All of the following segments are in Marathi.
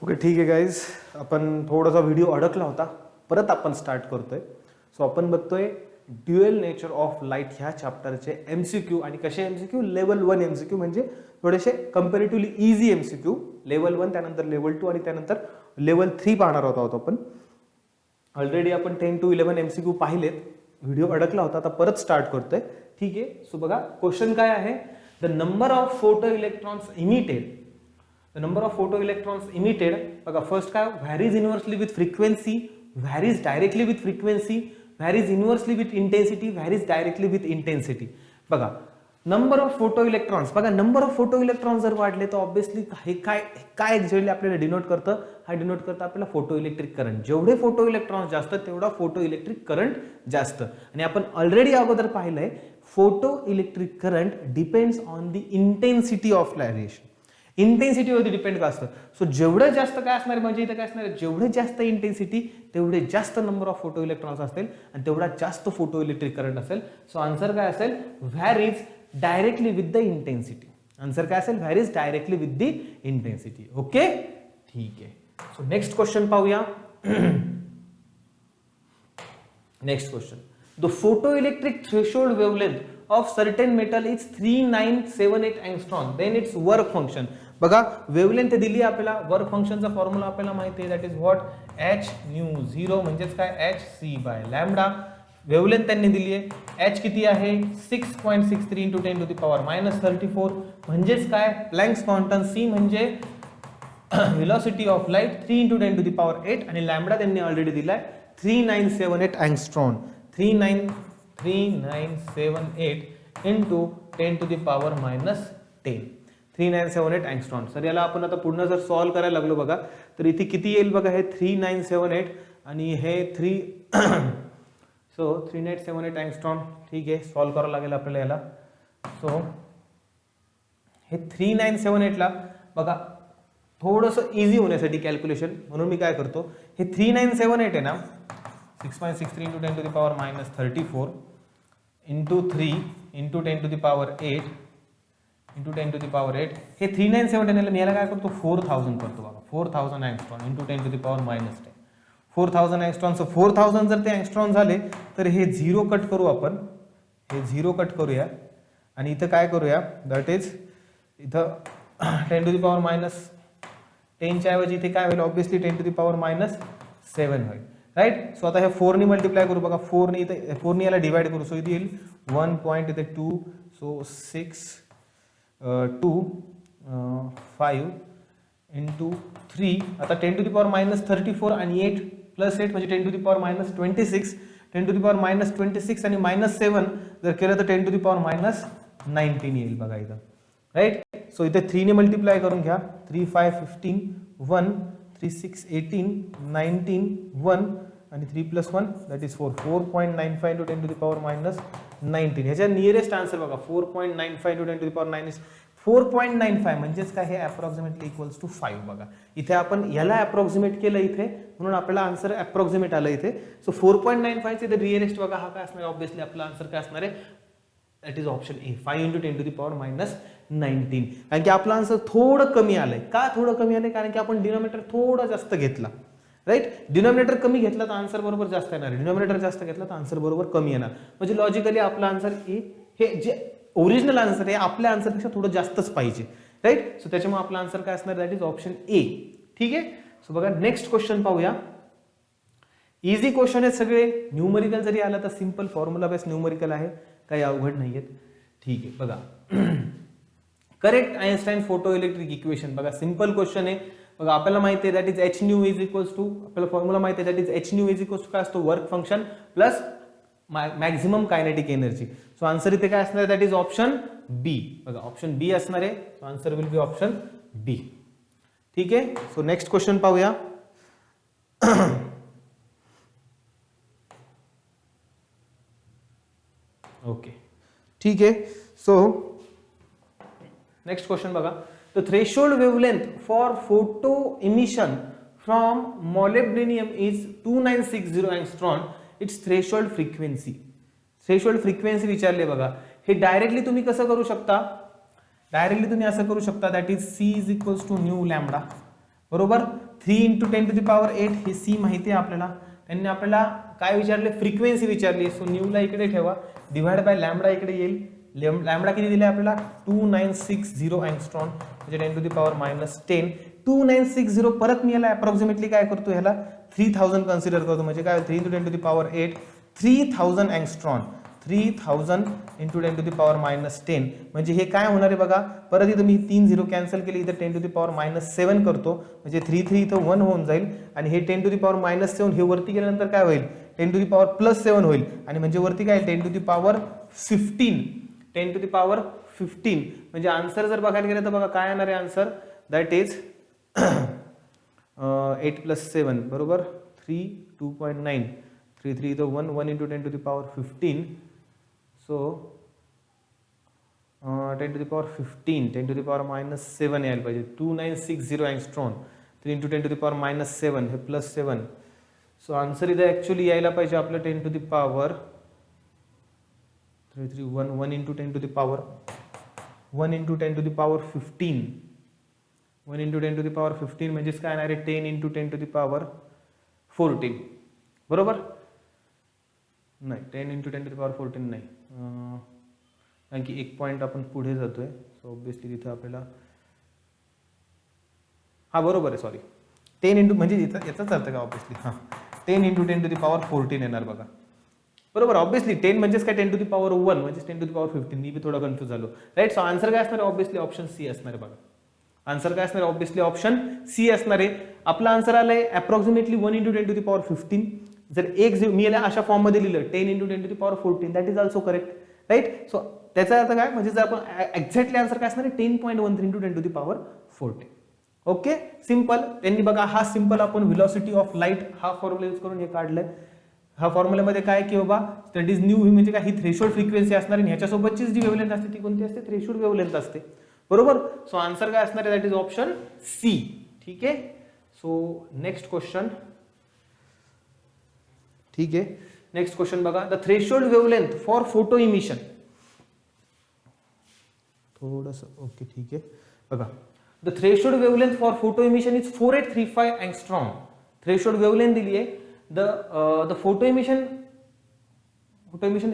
ओके ठीक आहे गाईज, आपण थोडासा व्हिडिओ अडकला होता, परत आपण स्टार्ट करतोय. सो आपण बघतोय ड्युएल नेचर ऑफ लाईट ह्या चॅप्टरचे MCQ आणि कसे MCQ लेवल 1 MCQ म्हणजे थोडेसे कंपॅरेटिव्हली इझी MCQ लेवल 1 त्यानंतर लेवल 2 आणि त्यानंतर लेवल 3 पाहणार होतो आपण. ऑलरेडी आपण 10 to 11 MCQ पाहिलेत, व्हिडिओ अडकला होता, आता परत स्टार्ट करतोय. ठीक आहे. सो बघा क्वेश्चन काय आहे, the number of photo electrons emitted. The number of photoelectrons emitted, बघा फर्स्ट काय varies inversely with frequency, varies directly with frequency, varies inversely with intensity, varies directly with intensity. बघा नंबर ऑफ फोटो इलेक्ट्रॉन्स, बघा नंबर ऑफ फोटो इलेक्ट्रॉन्स जर वाढले तर ऑब्विसली हे काय एक्झॅक्टली आपल्याला डिनोट करतं, हा डिनोट करतं आपल्याला फोटो इलेक्ट्रिक करंट. जेवढे फोटो इलेक्ट्रॉन्स जास्त तेवढा फोटो इलेक्ट्रिक करंट जास्त. आणि आपण ऑलरेडी अगोदर पाहिलंय photo electric current depends on the intensity of radiation. इंटेन्सिटीवरती डिपेंड का असतं. सो जेवढं जास्त काय असणार म्हणजे इथं काय असणार, जेवढे जास्त इंटेन्सिटी तेवढे जास्त नंबर ऑफ फोटो इलेक्ट्रॉन्स असतील आणि तेवढा जास्त फोटो इलेक्ट्रिक करंट असेल. सो आन्सर काय असेल, varies directly with the intensity. Answer काय असेल, varies directly with the intensity. Okay ठीक आहे. सो नेक्स्ट क्वेश्चन पाहूया. Next question, the photo electric threshold wavelength of certain metal is 3978 angstrom, then its work function. बघा वेवलेंथ दिली आपल्याला, वर्क फंक्शनचा फॉर्म्युला आपल्याला माहिती आहे, that is what h nu 0 म्हणजेच काय hc बाय लॅम्बडा. वेवलेंथ त्यांनी दिली आहे, h किती आहे 6.63 इंटू 10 टू द पॉवर -34 म्हणजेच काय प्लँक्स क्वांटम, c म्हणजे velocity of light 3 into 10 to the power 8 आणि लॅम्बडा त्यांनी ऑलरेडी दिलाय 3978 angstrom. 3978 into 10 to the power -10. 3978 angstrom. Sir याला आपण आता पुन्हा जर सॉल्व करायला लागलो बघा तर इथे किती येईल बघा, हे 3978 आणि हे 3978 अँगस्ट्रॉम. ठीक आहे, सॉल्व करावं लागेल आपल्याला याला. सो हे 3978 ला बघा थोडंसं इझी होण्यासाठी कॅल्क्युलेशन म्हणून मी काय करतो, हे 3978 आहे ना 6.63 into 10 to the power -34 into 3 into 10 to the power 8 into 10 to the power 8. हे 3978 मी याला काय करतो 4000 करतो बघा, 4000 angstrom into 10 to the power -10. 4000 angstrom. So 4000 जर ते अँगस्ट्रॉम झाले तर हे 0 कट करू आपण, हे 0 कट करूया आणि इथं काय करूया, दॅट इज इथं 10 to the power -10 च्या ऐवजी इथे काय होईल, ऑब्विसली 10 to the power -7 होईल. राईट. सो आता हे 4 ने मल्टिप्लाय करू बघा, 4 ने इथे 4 ने याला डिवाइड करू. सो इथे येईल 1.2. So 6 2 5 into 3. आता 10 to the power -34 आणि 8 प्लस 8 म्हणजे 10 to the power -26. 10 to the power -26 आणि -7 जर केलं तर 10 to the power -19 येईल बघा इथं. राईट. सो इथे 3 ने मल्टिप्लाय करून घ्या, 3 5 15 1 3 6 18 19 1 आणि 3 + 1 that is 4. 4.95 into 10 to the power -19. ह्याच्या नियरेस्ट आन्सर बघा 4.95 into 10 to the power -9 4.95 म्हणजेच काय, हे अप्रॉक्सिमेटली इक्वल्स टू 5 बघा. इथे आपण याला अप्रॉक्सिमेट केलं इथे म्हणून आपल्याला आन्सर अप्रॉक्सिमेट आलं इथे. सो 4.95 चे नियरेस्ट बघा हा काय असणार, ऑब्विसली आपला आन्सर काय असणार आहे, that is option A 5 into 10 to the power -19. कारण की आपला आन्सर थोडं कमी आलंय. का थोडं कमी आलंय, कारण की आपण डिनॉमिनेटर थोडा जास्त घेतला. राईट. डिनॉमिनेटर कमी घेतला तर आन्सर बरोबर जास्त येणार, डिनॉमिनेटर जास्त घेतला तर आन्सर बरोबर कमी येणार. म्हणजे लॉजिकली आपला आन्सर ए, हे जे ओरिजिनल आन्सर आहे आपल्या आन्सरपेक्षा थोडं जास्तच पाहिजे. राईट. सो त्याच्यामुळे आपला आन्सर काय असणार, दॅट इज ऑप्शन ए. ठीक आहे. सो बघा नेक्स्ट क्वेश्चन पाहूया. इझी क्वेश्चन आहेत सगळे, न्यूमरिकल जरी आला तर सिंपल फॉर्म्युला बेस्ड न्यूमरिकल आहे, काही अवघड नाहीयेत. ठीक आहे. बघा correct Einstein photo electric equation. बघा सिंपल क्वेश्चन आहे. बघा आपल्याला माहिती आहे that is h nu is equals to, आपल्याला फॉर्म्युला माहिती आहे that is h nu is equals to काय असतो, work function plus maximum kinetic energy. So answer इथे काय असणार, दॅट इज ऑप्शन बी. बघा ऑप्शन बी असणार आहे. So answer will be option B. ठीक आहे. सो नेक्स्ट क्वेश्चन पाहूया. ओके ठीक आहे. सो नेक्स्ट क्वेश्चन बघा, the threshold wavelength for photo emission from molybdenum is 2960 angstrom. It's threshold frequency. Threshold frequency विचारले बघा. हे डायरेक्टली तुम्ही कसं करू शकता, डायरेक्टली तुम्ही असं करू शकता, that is c is equals to nu lambda. बरोबर. 3 × 10⁸ हे सी माहिती आहे आपल्याला. त्यांनी आपल्याला काय विचारले, फ्रिक्वेन्सी विचारली. सो न्यूला इकडे ठेवा, डिवाइड बाय लॅम्बडा इकडे येईल. लॅम्बडा किती दिले आपल्याला 2960 अँगस्ट्रॉम म्हणजे 10⁻10. 2960 परत मी याला अप्रॉक्सिमेटली काय करतो, ह्याला 3000 कन्सिडर करतो. म्हणजे काय 3 × 10⁸ 3000 अँगस्ट्रॉम. 3000 × 10⁻10 म्हणजे हे काय होणार आहे बघा. परत इथं मी 3 0 कॅन्सल केले, इथं 10⁻7 करतो म्हणजे 3 3 इथं 1 होऊन जाईल. आणि हे 10⁻7 हे वरती गेल्यानंतर काय होईल, 10⁻+7 होईल. आणि म्हणजे वरती काय 10⁻15. 10⁻15 म्हणजे आन्सर जर बघायला गेलं तर बघा काय येणार आहे आन्सर, दॅट इज 8 + 7 बरोबर 3 2.9. 3 3 इथं 1 1 × 10⁻15. सो 10⁻15 10⁻7 यायला पाहिजे. 2960 अँगस्ट्रॉम. 3 × 10⁻7 हे +7. सो आन्सर इथं ॲक्च्युली यायला पाहिजे आपलं 10 ⁻3 3 1 1 × 10⁻1 × 10⁻15. 1 × 10⁻15 म्हणजेच काय येणार आहे 10 × 10⁻14 बरोबर. नाही 10 × 10⁻14 नाही, कारण की एक पॉईंट आपण पुढे जातोय. सो ऑब्विसली तिथं आपल्याला हा बरोबर आहे, सॉरी 10 म्हणजे याचाच अर्थ का ऑब्विसली 10 × 10⁻14 येणार बघा बरोबर. ऑब्विसली 10 म्हणजेच काय 10⁻1 म्हणजेच 10⁻15. मी बी थोडा कन्फ्यूज झालो राईट. सो आन्सर काय असणार आहे, ऑब्विसली ऑप्शन सी असणार आहे बघा. आन्सर काय असणार आहे, ऑब्विसली ऑप्शन सी असणार आहे. आपला आन्सर आलाय अप्रॉक्सिमेटली 1 × 10⁻15. जर एक मी याला अशा फॉर्म मध्ये लिहिलं 10 × 10⁻14 that is also correct right. So त्याचा अर्थ काय म्हणजे जर आपण एक्झॅक्टली आन्सर काय असणार आहे 10.13 × 10⁻14. Okay simple. त्यांनी बघा हा सिंपल आपण व्हेलॉसिटी ऑफ लाईट हा फॉर्म्युला यूज करून हे काढलंय. हा फॉर्म्युल्यामध्ये काय की बाबा दॅट इज न्यू म्हणजे काय ही थ्रेशोल्ड फ्रिक्वेन्सी असणार आणि ह्याच्यासोबतची जी वेव्हलेंथ असते ती कोणती असते, थ्रेशोल्ड वेव्हलेंथ असते बरोबर. सो आन्सर काय असणार आहे, दॅट इज ऑप्शन सी. ठीक आहे. So next question. ठीक आहे, नेक्स्ट क्वेश्चन बघा. The threshold wavelength for photo emission. थोडस ओके ठीक आहे बघा. The threshold wavelength for photo emission is 4835 angstrom. Threshold wavelength दिली आहे. The photo emission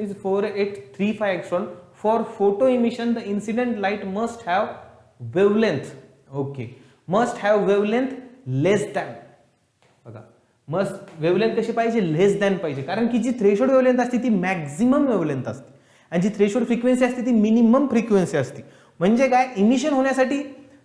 is 4835 angstrom. For photo emission, the incident light must have wavelength. Okay, must have wavelength less than. बघा must wavelength कशी पाहिजे, लेस दॅन पाहिजे. कारण की जी थ्रेशोल्ड वेव्हलेंथ असते ती मॅक्झिमम वेव्हलेंथ असते आणि जी थ्रेशोल्ड फ्रिक्वेन्सी असते ती मिनिमम फ्रिक्वेन्सी असते. म्हणजे काय इमिशन होण्यासाठी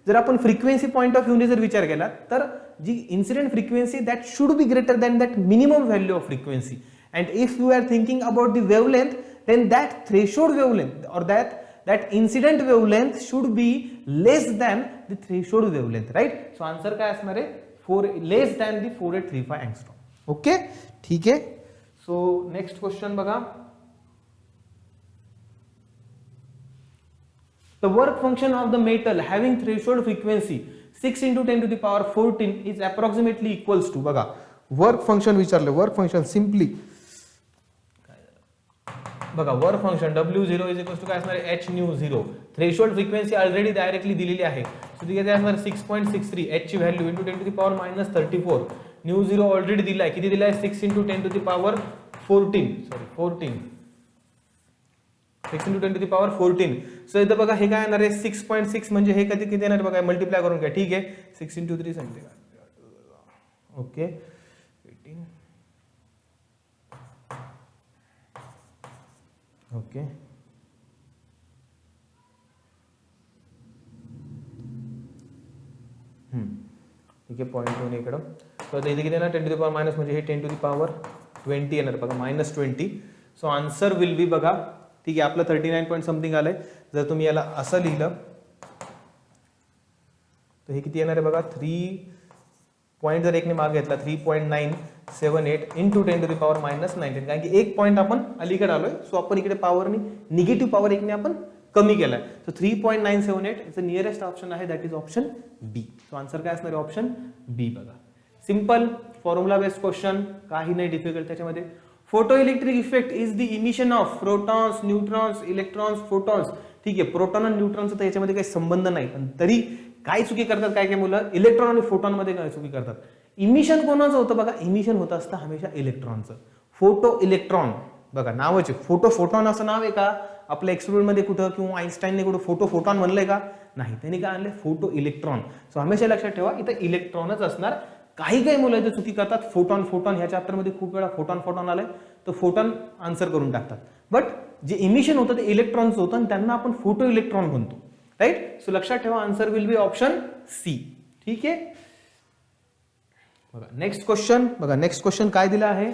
जर आपण फ्रिक्वेन्सी पॉइंट ऑफ व्ह्यूने जर विचार केला तर जी incident frequency that should be greater than that minimum value of frequency. And if you are thinking about the wavelength then that threshold wavelength और that incident wavelength should be less than the threshold wavelength right. So answer काय असणार आहे less than the 4835 angstrom. Okay ठीक आहे. सो नेक्स्ट क्वेश्चन बघा. The work function of the metal having threshold frequency 6 × 10⁻14 is approximately equals to. बघा वर्क फंक्शन विचारले. वर्क फंक्शन सिंपली बघा work function W0 is equals to काय असणार आहे h/0. Threshold frequency already directly दिलेली आहे. सो ती किती असणार 6.63. h ची व्हॅल्यू × 10⁻34. μ0 ऑलरेडी दिला आहे. किती दिला आहे 6 × 10⁻14 सॉरी 14 6 × 10⁻14. सो इथं बघा हे काय येणार आहे 6.6 म्हणजे हे कधी किती येणार बघा मल्टिप्लाय करून घ्या. ठीक आहे 6 × 3 सांगते. ओके 18 ओके ठीक आहे. पॉईंट 2 इकडं. सो इथे किती येणार 10⁻- म्हणजे हे 10⁻20 येणार बघा -20. सो आन्सर विल बी बघा ठीक आहे आपलं 39 पॉईंट समथिंग आलंय. जर तुम्ही याला असं लिहिलं तर हे किती येणार आहे बघा 3 पॉईंट जर एकने मागे घेतला 3.978 × 10⁻19. कारण की एक पॉईंट आपण अलीकडे आलोय. सो आपण इकडे पॉवरनी निगेटिव्ह पॉवर एकने आपण कमी केलाय. So 3.978 is the nearest option आहे that is option B. So answer काय असणार आहे ऑप्शन बी बघा. सिंपल फॉर्म्युला बेस्ड क्वेश्चन, काही नाही डिफिकल्ट त्याच्यामध्ये. Photoelectric effect is the emission of protons, neutrons, electrons, photons. ठीक आहे प्रोटॉन आणि न्यूट्रॉनचा तर याच्यामध्ये काही संबंध नाही पण तरी काय चुकी करतात काय काय मुलं, इलेक्ट्रॉन आणि फोटॉन मध्ये काय चुकी करतात. इमिशन कोणाचं होतं बघा, इमिशन होत असतं हमेशा इलेक्ट्रॉनचं. फोटो इलेक्ट्रॉन बघा नावच आहे, फोटो फोटॉन असं नाव आहे का आपल्या एक्सपेरिमेंट मध्ये कुठं, किंवा आईन्स्टाईनने कुठं फोटो फोटॉन म्हणलंय का, नाही, त्यांनी काय आणलंय फोटो इलेक्ट्रॉन. सो हमेशा लक्षात ठेवा इथं इलेक्ट्रॉनच असणार. काही काही मुलं इथे चुकी करतात, फोटॉन फोटॉन ह्या चॅप्टर मध्ये खूप वेळा फोटॉन फोटॉन आलंय तर फोटॉन आन्सर करून टाकतात, बट जे इमिशन होतं ते इलेक्ट्रॉनचं होतं आणि त्यांना आपण फोटो इलेक्ट्रॉन म्हणतो, राईट. सो लक्षात ठेवा answer will be option C. ठीक आहे, बघा नेक्स्ट क्वेश्चन, बघा नेक्स्ट क्वेश्चन काय दिला आहे,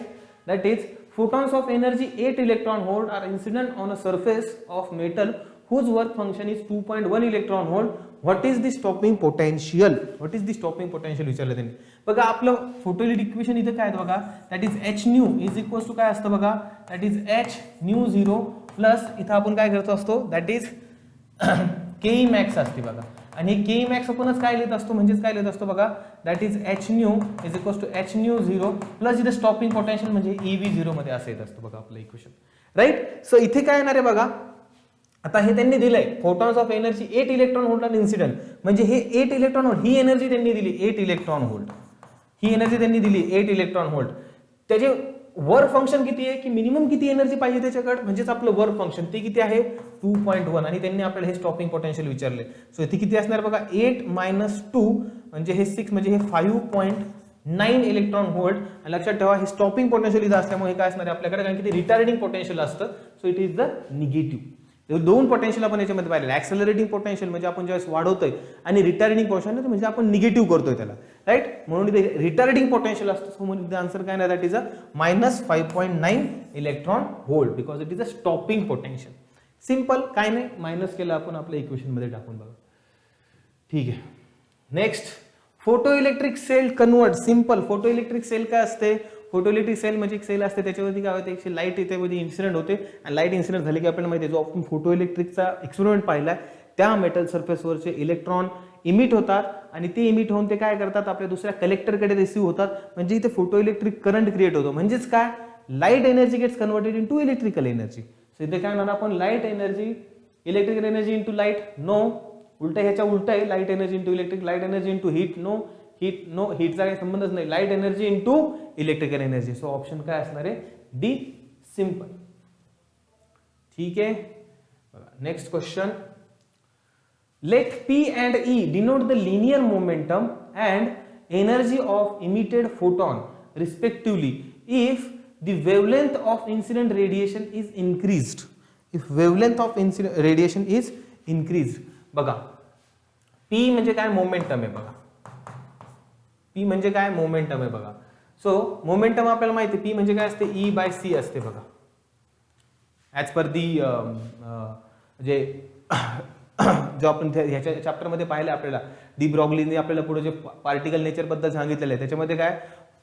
that is photons of energy 8 electron volt are incident on a surface of metal whose work function is 2.1 electron volt. What is the stopping potential? What is the stopping potential विचारलं त्यांनी. बघा आपलं फोटोइलेक्ट्रिक इक्वेशन इथे काय आहे बघा, that is H nu is equals to काय असतं बघा, that is H nu 0 plus इथं आपण काय करतो असतो, दॅट इज के मॅक्स असते बघा. आणि के मॅक्स आपणच काय लिहित असतो, म्हणजेच काय लिहित असतो बघा, that is H nu is equals to H nu 0 plus इथे स्टॉपिंग पोटेन्शियल म्हणजे EV 0 मध्ये असं येत असतं बघा आपलं इक्वेशन, राईट. सो इथे काय येणार आहे बघा, आता हे त्यांनी दिलंय photons of energy 8 electron volt आणि इन्सिडेंट, म्हणजे हे 8 इलेक्ट्रॉन व्होल्ट ही एनर्जी त्यांनी दिली 8 इलेक्ट्रॉन व्होल्ट, ही एनर्जी त्यांनी दिली 8 इलेक्ट्रॉन व्होल्ट. त्याचे वर्क फंक्शन किती आहे, की मिनिमम किती एनर्जी पाहिजे त्याच्याकडे, म्हणजेच आपलं वर्क फंक्शन ते किती आहे 2.1, आणि त्यांनी आपल्याला हे स्टॉपिंग पोटेन्शियल विचारले. सो इथे किती असणार बघा 8 - 2 म्हणजे हे 6 म्हणजे हे 5.9 इलेक्ट्रॉन व्होल्ट. आणि लक्षात ठेवा हे स्टॉपिंग पोटेन्शियल इथं असल्यामुळे काय असणार आहे आपल्याकडे, कारण की ते रिटार्डिंग पोटेन्शियल असतं. So it is the negative. दोन पोटेन्शियल आपण याच्यामध्ये पाहिले, ऍक्सेलरेटिंग पोटेन्शियल म्हणजे आपण ज्यावेळेस वाढवतोय आणि रिटार्डिंग पोटेन्शियल म्हणजे आपण निगेटिव्ह करतोय त्याला, राईट. म्हणून इथे रिटार्डिंग पोटेन्शियल असतं. सो म्हणून आन्सर काय नाही, that is a -5.9 electron volt because it is a stopping potential. Simple, काय नाही, मायनस केलं आपण आपल्या इक्वेशन मध्ये टाकून बघा. ठीक आहे, next photo electric cell convert. Simple, photo electric cell काय असते, फोटो इलेक्ट्रिक सेल म्हणजे एक सेल असते त्याच्यावरती काय होते, एक लाईट येते मध्ये इन्सिडेंट होते आणि लाईट इन्सिडेंट झाली की आपल्याला माहिती आहे जो आपण फोटो इलेक्ट्रिकचा एक्सपेरिमेंट पाहिलाय त्या मेटल सरफेसवरचे इलेक्ट्रॉन इमिट होतात आणि ते इमिट होऊन ते काय करतात आपल्या दुसऱ्या कलेक्टरकडे रिसीव्ह होतात, म्हणजे इथे फोटो इलेक्ट्रिक करंट क्रिएट होतो. म्हणजेच काय, light energy gets converted into electrical energy. So इथे काय म्हणणार आपण, light energy electrical energy into light, no, उलट ह्याच्या उलट आहे, light energy into electric, light energy into heat, no, heat no, हीटचा काही संबंधच नाही, light energy into electrical energy. So option काय असणार आहे डी, सिंपल. ठीक आहे, next question, let P and E denote the linear momentum and energy of emitted photon respectively if the wavelength of incident radiation is increased. If wavelength of incident radiation is increased. बघा P म्हणजे काय, मोमेंटम आहे बघा, P म्हणजे काय, मोमेंटम आहे बघा. सो मोमेंटम आपल्याला माहिती आहे P म्हणजे काय असते, E/c असते बघा, ऍज पर दी जे जो आपण ह्याच्या चॅप्टरमध्ये पाहिलं आपल्याला डी ब्रॉग्लीने आपल्याला पुढे जे पार्टिकल नेचर बद्दल सांगितलेलं आहे त्याच्यामध्ये काय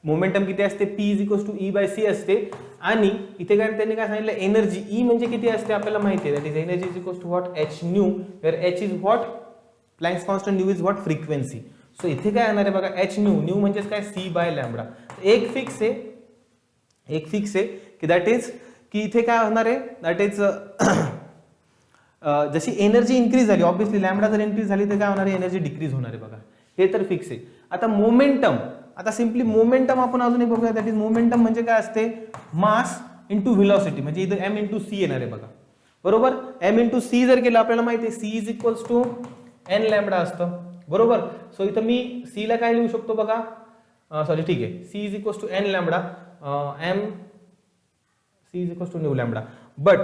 मोमेंटम किती असते, P = E/c असते. आणि इथे काय त्यांनी काय सांगितलं, एनर्जी E म्हणजे किती असते आपल्याला माहिती आहे, that is energy = what, h nu, where h is what Planck's constant, nu is what frequency. So इथे काय येणार आहे बघा, h न्यू, न्यू म्हणजेच काय c/λ. एक फिक्स आहे, एक फिक्स आहे की दॅट इज की इथे काय होणार आहे, दॅट इज जशी एनर्जी इन्क्रीज झाली ऑब्विसली लॅम्बडा जर इन्क्रीज झाली तर काय होणार आहे, एनर्जी डिक्रीज होणार आहे बघा, हे तर फिक्स आहे. आता मोमेंटम, आता सिंपली मोमेंटम आपण अजून एक बघूया, दॅट इज मोमेंटम म्हणजे काय असते, मास इंटू व्हेलॉसिटी, म्हणजे इथं m × c येणार आहे बघा, बरोबर. m × c जर केलं आपल्याला माहिती आहे c = n λ असतं, बरोबर. सो इथं मी c ला काय लिहू शकतो बघा, सॉरी ठीक आहे, c = n λ, m c = new λ, but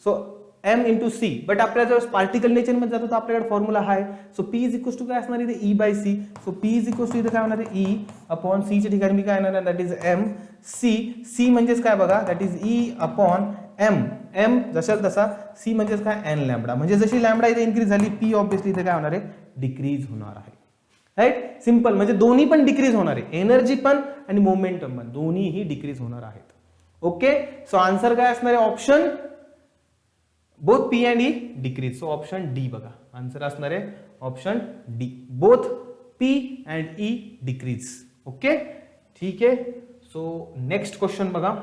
so m × c, but आपल्याला जर पार्टिकल नेचर मध्ये जातो तर आपल्याकडे फॉर्म्युला आहे. सो P = काय असणार आहे, E/c. सो P = इथे काय होणार आहे, E/c च्या ठिकाणी मी काय येणार आहे, that is m c. c म्हणजेच काय बघा, दॅट इज E/m. m जसा तसा, c म्हणजेच काय, n λ. म्हणजे जशी लॅम्बडा इथे इन्क्रीज झाली P ऑब्विसली इथे काय होणार आहे, डिक्रीज होणार आहे, राईट. सिंपल, म्हणजे दोन्ही पण डिक्रीज होणार आहे, एनर्जी पण आणि मोमेंटम पण दोन्हीही डिक्रीज होणार आहेत. ओके, सो आन्सर काय असणार आहे, option both P and E decrease. So option D बघा, आन्सर असणार आहे option D, both P and E decrease. Okay, ठीक आहे. सो नेक्स्ट क्वेश्चन बघा,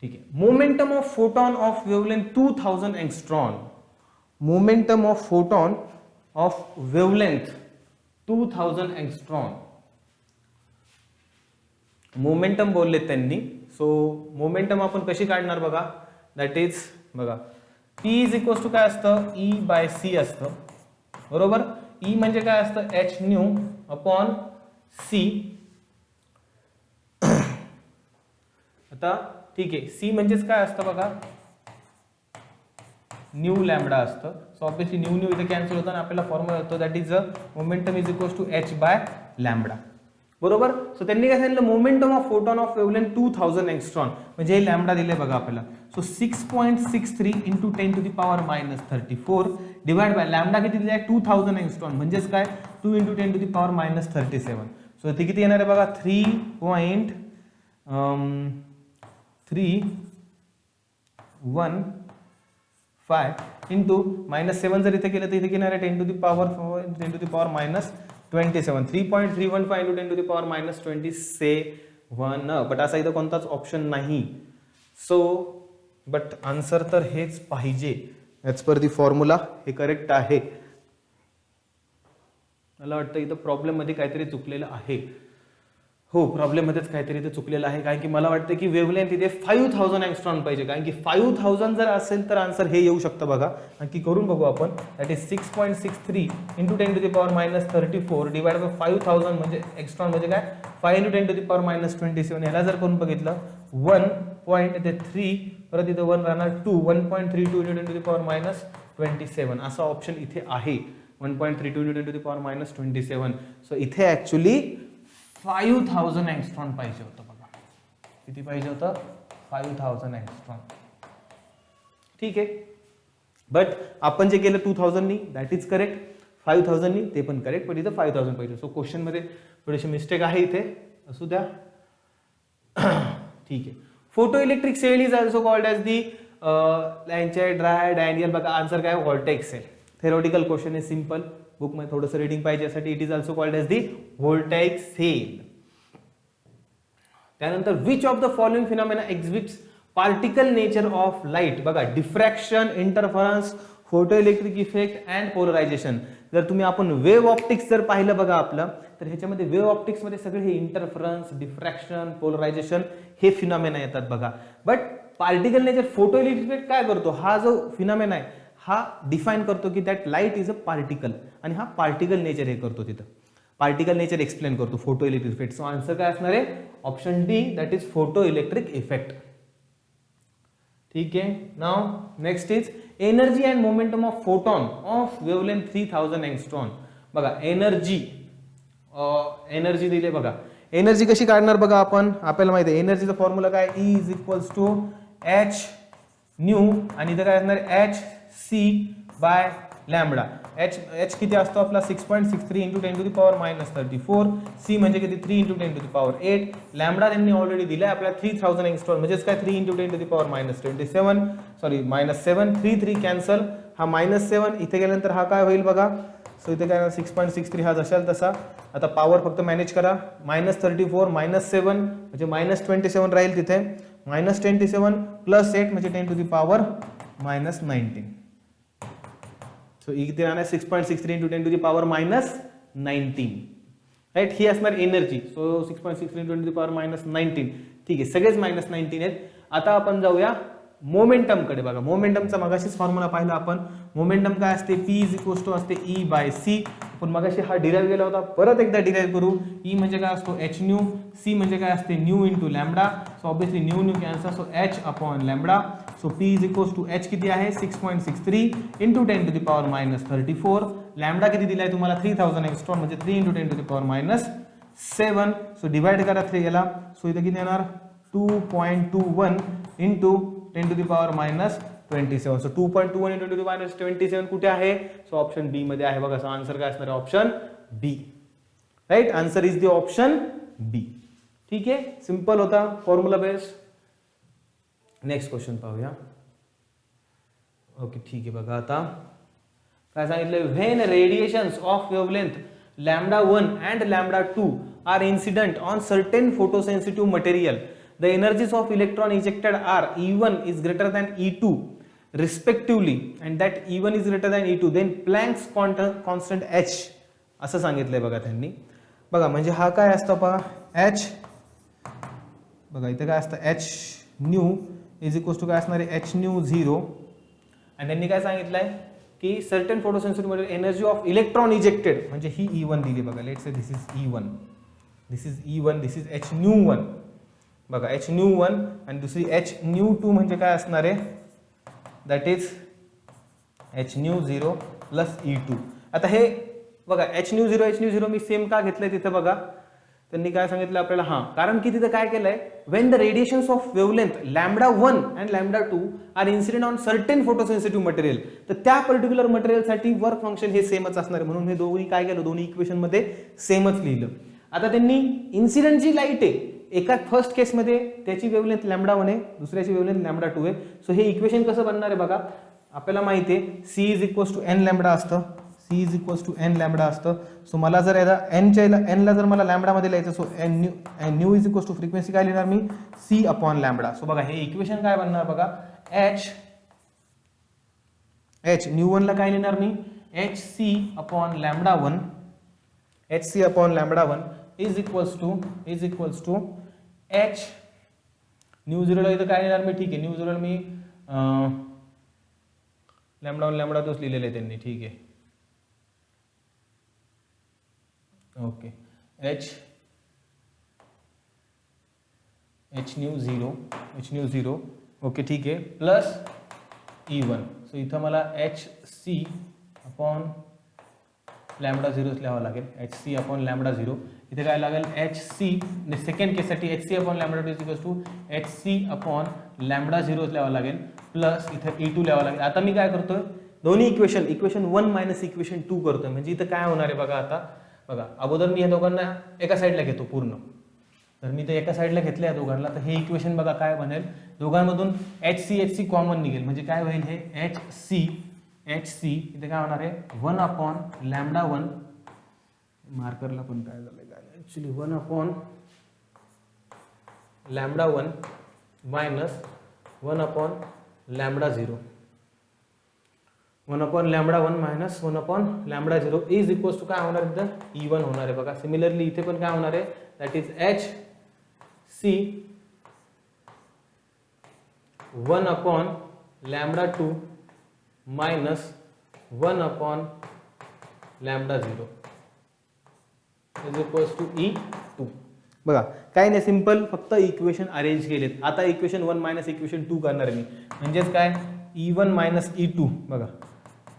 ठीक आहे. Momentum of photon of wavelength 2000 angstrom. Momentum of photon of wavelength 2000 angstrom. Momentum बोलले त्यांनी. सो मोमेंटम आपण कशी काढणार बघा. दॅट इज बघा P इज इक्वल्स टू काय असतं E बाय C असतं बरोबर. E म्हणजे काय असतं h न्यू अपॉन C. आता ठीक आहे C म्हणजेच काय असतं बघा न्यू लॅम्बडा असतं. सो ऑब्विसली न्यू न्यू इथे कॅन्सल होतं आणि आपल्याला फॉर्म्युला होतो that is momentum is equals to h by lambda बरोबर. सो त्यांनी काय सांगितलं momentum of photon of wavelength 2000 angstrom म्हणजे हे लॅम्बडा दिले बघा आपल्याला. So 6.63 into 10 to the power minus 34 divide by lambda किती दिले आहे 2000 एंगस्ट्रॉन म्हणजेच काय 2 into 10 to the power minus 37. So इथे किती येणार आहे बघा 3.315 इंटू मायनस 7 जर इथे केलं तर इथे येणार आहे 10 to the power minus 27. 3.315 into 10 to the power minus 27. But असा इथं कोणताच ऑप्शन नाही. सो बट आन्सर तर हेच पाहिजे ॲज पर दी फॉर्म्युला. हे करेक्ट आहे. मला वाटतं इथं प्रॉब्लेम मध्ये काहीतरी चुकलेलं आहे. हो प्रॉब्लेम मध्येच काहीतरी इथे चुकलेलं आहे कारण की मला वाटतं की वेवलेंथ इथे 5000 एंगस्ट्रॉन पाहिजे कारण की 5000 जर असेल तर आन्सर हे येऊ शकतं बघा. आणखी करून बघू आपण. That is 6.63 into 10 to the power minus 34 divide by 5000 म्हणजे एंगस्ट्रॉन म्हणजे काय 5 into 10 to the power minus 27. याला जर करून बघितलं 1.3 परत इथे 1 राहणार 2 1.32 into 10 to the power minus 27 असा ऑप्शन इथे आहे. 1.32 into 10 to the power minus 27. So इथे ऍक्च्युली 5000 एंगस्ट्रॉन पाहिजे होतं बघा. किती पाहिजे होतं 5000 एंगस्ट्रॉन. ठीक आहे. बट आपण जे केलं 2000 नी दॅट इज करेक्ट. 5000 नी ते पण करेक्ट पण इथं 5000 पाहिजे. सो क्वेश्चन मध्ये थोडीशी मिस्टेक आहे इथे असू द्या. ठीक आहे. Photo electric cell is also called as the dry Daniel बघा आन्सर काय voltaic cell. Theoretical question is simple. Book मध्ये थोडंसं रीडिंग पाहिजे यासाठी. It is also called as the voltaic cell. त्यानंतर which of the following phenomena exhibits particle nature of light बघा diffraction interference photo electric effect and polarisation. जर तुम्ही आपण वेव्ह ऑप्टिक्स जर पाहिलं बघा आपलं तर ह्याच्यामध्ये वेव्ह ऑप्टिक्स मध्ये सगळे हे इंटरफरन्स डिफ्रॅक्शन पोलरायझेशन हे फिनॉमिना येतात बघा. But particle nature photo electric effect काय करतो हा जो फिनॉमिना आहे हा डिफाइन करतो की that light is a particle आणि हा पार्टिकल नेचर हे करतो तिथं पार्टिकल नेचर एक्सप्लेन करतो photo electric effect. So answer काय असणार आहे option D that is photo electric effect. ठीक आहे. Now next is energy and momentum of photon of wavelength 3000 angstrom. बघा एनर्जी दिले बघा. एनर्जी कशी काढणार बघा आपण. आपल्याला माहिती आहे एनर्जीचा फॉर्म्युला काय E is equals to H nu आणि इथं काय असणार H C by lambda. H किती असतो आपला 6.63 into 10 to the power minus 34. C म्हणजे किती 3 into 10 to the power 8. Lambda त्यांनी ऑलरेडी दिलाय आपल्याला 3000 एंगस्ट्रॉन म्हणजेच काय 3 into 10 to the power minus 27 sorry minus 7 3 cancel. हा मायनस 7 इथे गेल्यानंतर हा काय होईल बघा. सो इथे काय 6.63 हा जशाल तसा. आता पॉवर फक्त मॅनेज करा. मायनस 34 मायनस 7 म्हणजे मायनस 27 राहील तिथे. मायनस 27 प्लस 8 म्हणजे 10 to the power minus 19. So इथे राहणार 6.63 into 10 to the power minus 19 right. ही असणार energy. So 6.63 into 10 to the power minus 19. ठीक आहे सगळेच मायनस 19 आहेत. आता आपण जाऊया मोमेंटम कडे बघा. मोमेंटमचा मगाशीच फॉर्म्युला पाहिला आपण. मोमेंटम काय असते P इज इक्वल्स टू असते E बाय C. आपण मगाशी हा डिराइव्ह केला होता परत एकदा डिराइव्ह करू. E म्हणजे काय असतो h न्यू. C म्हणजे काय असते nu into lambda. So obviously nu nu cancel. So h upon lambda. So P is equals to h किती आहे 6.63 into 10 to the power minus 34. Lambda किती दिलाय तुम्हाला 3000 एंगस्ट्रॉन म्हणजे 3 into 10 to the power minus 7. So divide करा 3 याला. सो इथे किती येणार 2.21 into 10 to the power minus 27. So 2.21 into 10 to the minus 27 कुठे आहे. सो ऑप्शन बी मध्ये आहे बघा. सो आन्सर काय असणार आहे option B. Right answer is the option B. ठीक आहे सिंपल होता फॉर्म्युला बेस्ड. नेक्स्ट क्वेश्चन पाहूया. ओके ठीक आहे बघा. आता काय सांगितलं when radiations of wavelength lambda 1 and lambda 2 are incident on certain photosensitive material the energies of electron ejected are E1 is greater than E2 respectively and that E1 is greater than E2 then Planck's constant H असं सांगितलंय बघा त्यांनी. बघा म्हणजे हा काय असतं पहा H, बघा इथे काय असतं H nu is equals to काय असणार आहे H न्यू 0 आणि त्यांनी काय सांगितलंय की certain photosensitive material energy of electron ejected म्हणजे ही E1 दिली बघा. Let's say this is E1, this is E1, this is H nu 1 बघा H न्यू 1 आणि दुसरी H न्यू 2 म्हणजे काय असणार आहे that is H nu 0 plus E2. आता हे बघा H न्यू 0 मी सेम का घेतलंय तिथे बघा त्यांनी काय सांगितलं आपल्याला हां कारण की तिथे काय केलंय when the radiations of wavelength λ1 and λ2 are incident on certain photosensitive material तर त्या पर्टिक्युलर मटेरियलसाठी वर्क फंक्शन हे सेमच असणार म्हणून हे दोन्ही काय केलं दोन्ही इक्वेशन मध्ये सेमच लिहिलं. आता त्यांनी इन्सिडेंट जी लाईट आहे एका फर्स्ट केसमध्ये त्याची वेवलेंथ λ1 आहे दुसऱ्याची वेवलेंथ λ2 आहे. सो हे इक्वेशन कसं बनणार आहे बघा आपल्याला माहिती आहे C is equals to n lambda असतं, C is equals to n lambda असतं. सो मला जर याला n ला जर मला लॅम्बडा मध्ये लिहायचं so nu is equals to frequency काय लिहिणार मी C अपॉन लॅम्बडा. सो बघा हे इक्वेशन काय बनणार बघा H न्यू 1 ला काय लिहिणार मी HC upon lambda 1 HC upon lambda 1 is equals to H nu 0 ला इथं काय लिहिणार मी ठीक आहे न्यू 0 ला मी लॅम्बडा 1 लॅम्बडा 2 लिहिलेले आहे त्यांनी ठीक आहे ओके H न्यू 0 ओके ठीक आहे प्लस E1. सो इथं मला HC अपॉन लॅम्बडा 0 लिहावं लागेल HC अपॉन लॅम्बडा 0 इथे काय लागेल HC सेकंड केससाठी HC upon lambda 2 is equals to HC upon lambda 0 लिहावं लागेल प्लस इथं E2 लिहावं लागेल. आता मी काय करतोय दोन्ही इक्वेशन 1 मायनस इक्वेशन 2 करतोय म्हणजे इथं काय होणार आहे बघा आता बघा अगोदर मी या दोघांना एका साईडला घेतो पूर्ण तर मी ते एका साईडला घेतलं या दोघांना तर हे इक्वेशन बघा काय बनेल दोघांमधून HC कॉमन निघेल म्हणजे काय होईल हे HC इथे काय होणार आहे 1 अपॉन लॅम्बडा 1 मार्करला पण काय झालंय काय actually 1 upon lambda 1 minus 1 upon lambda 0 1 upon lambda 1 minus 1 upon lambda 0 is equals to काय होणार इथं E1 होणार आहे बघा. सिमिलरली इथे पण काय होणार आहे that is HC 1 upon lambda 2 minus 1 upon lambda 0 is equals to E2. बघा काय नाही सिंपल फक्त इक्वेशन अरेंज केलेत. आता इक्वेशन 1 मायनस इक्वेशन 2 करणार आहे मी म्हणजेच काय E1 मायनस E2 बघा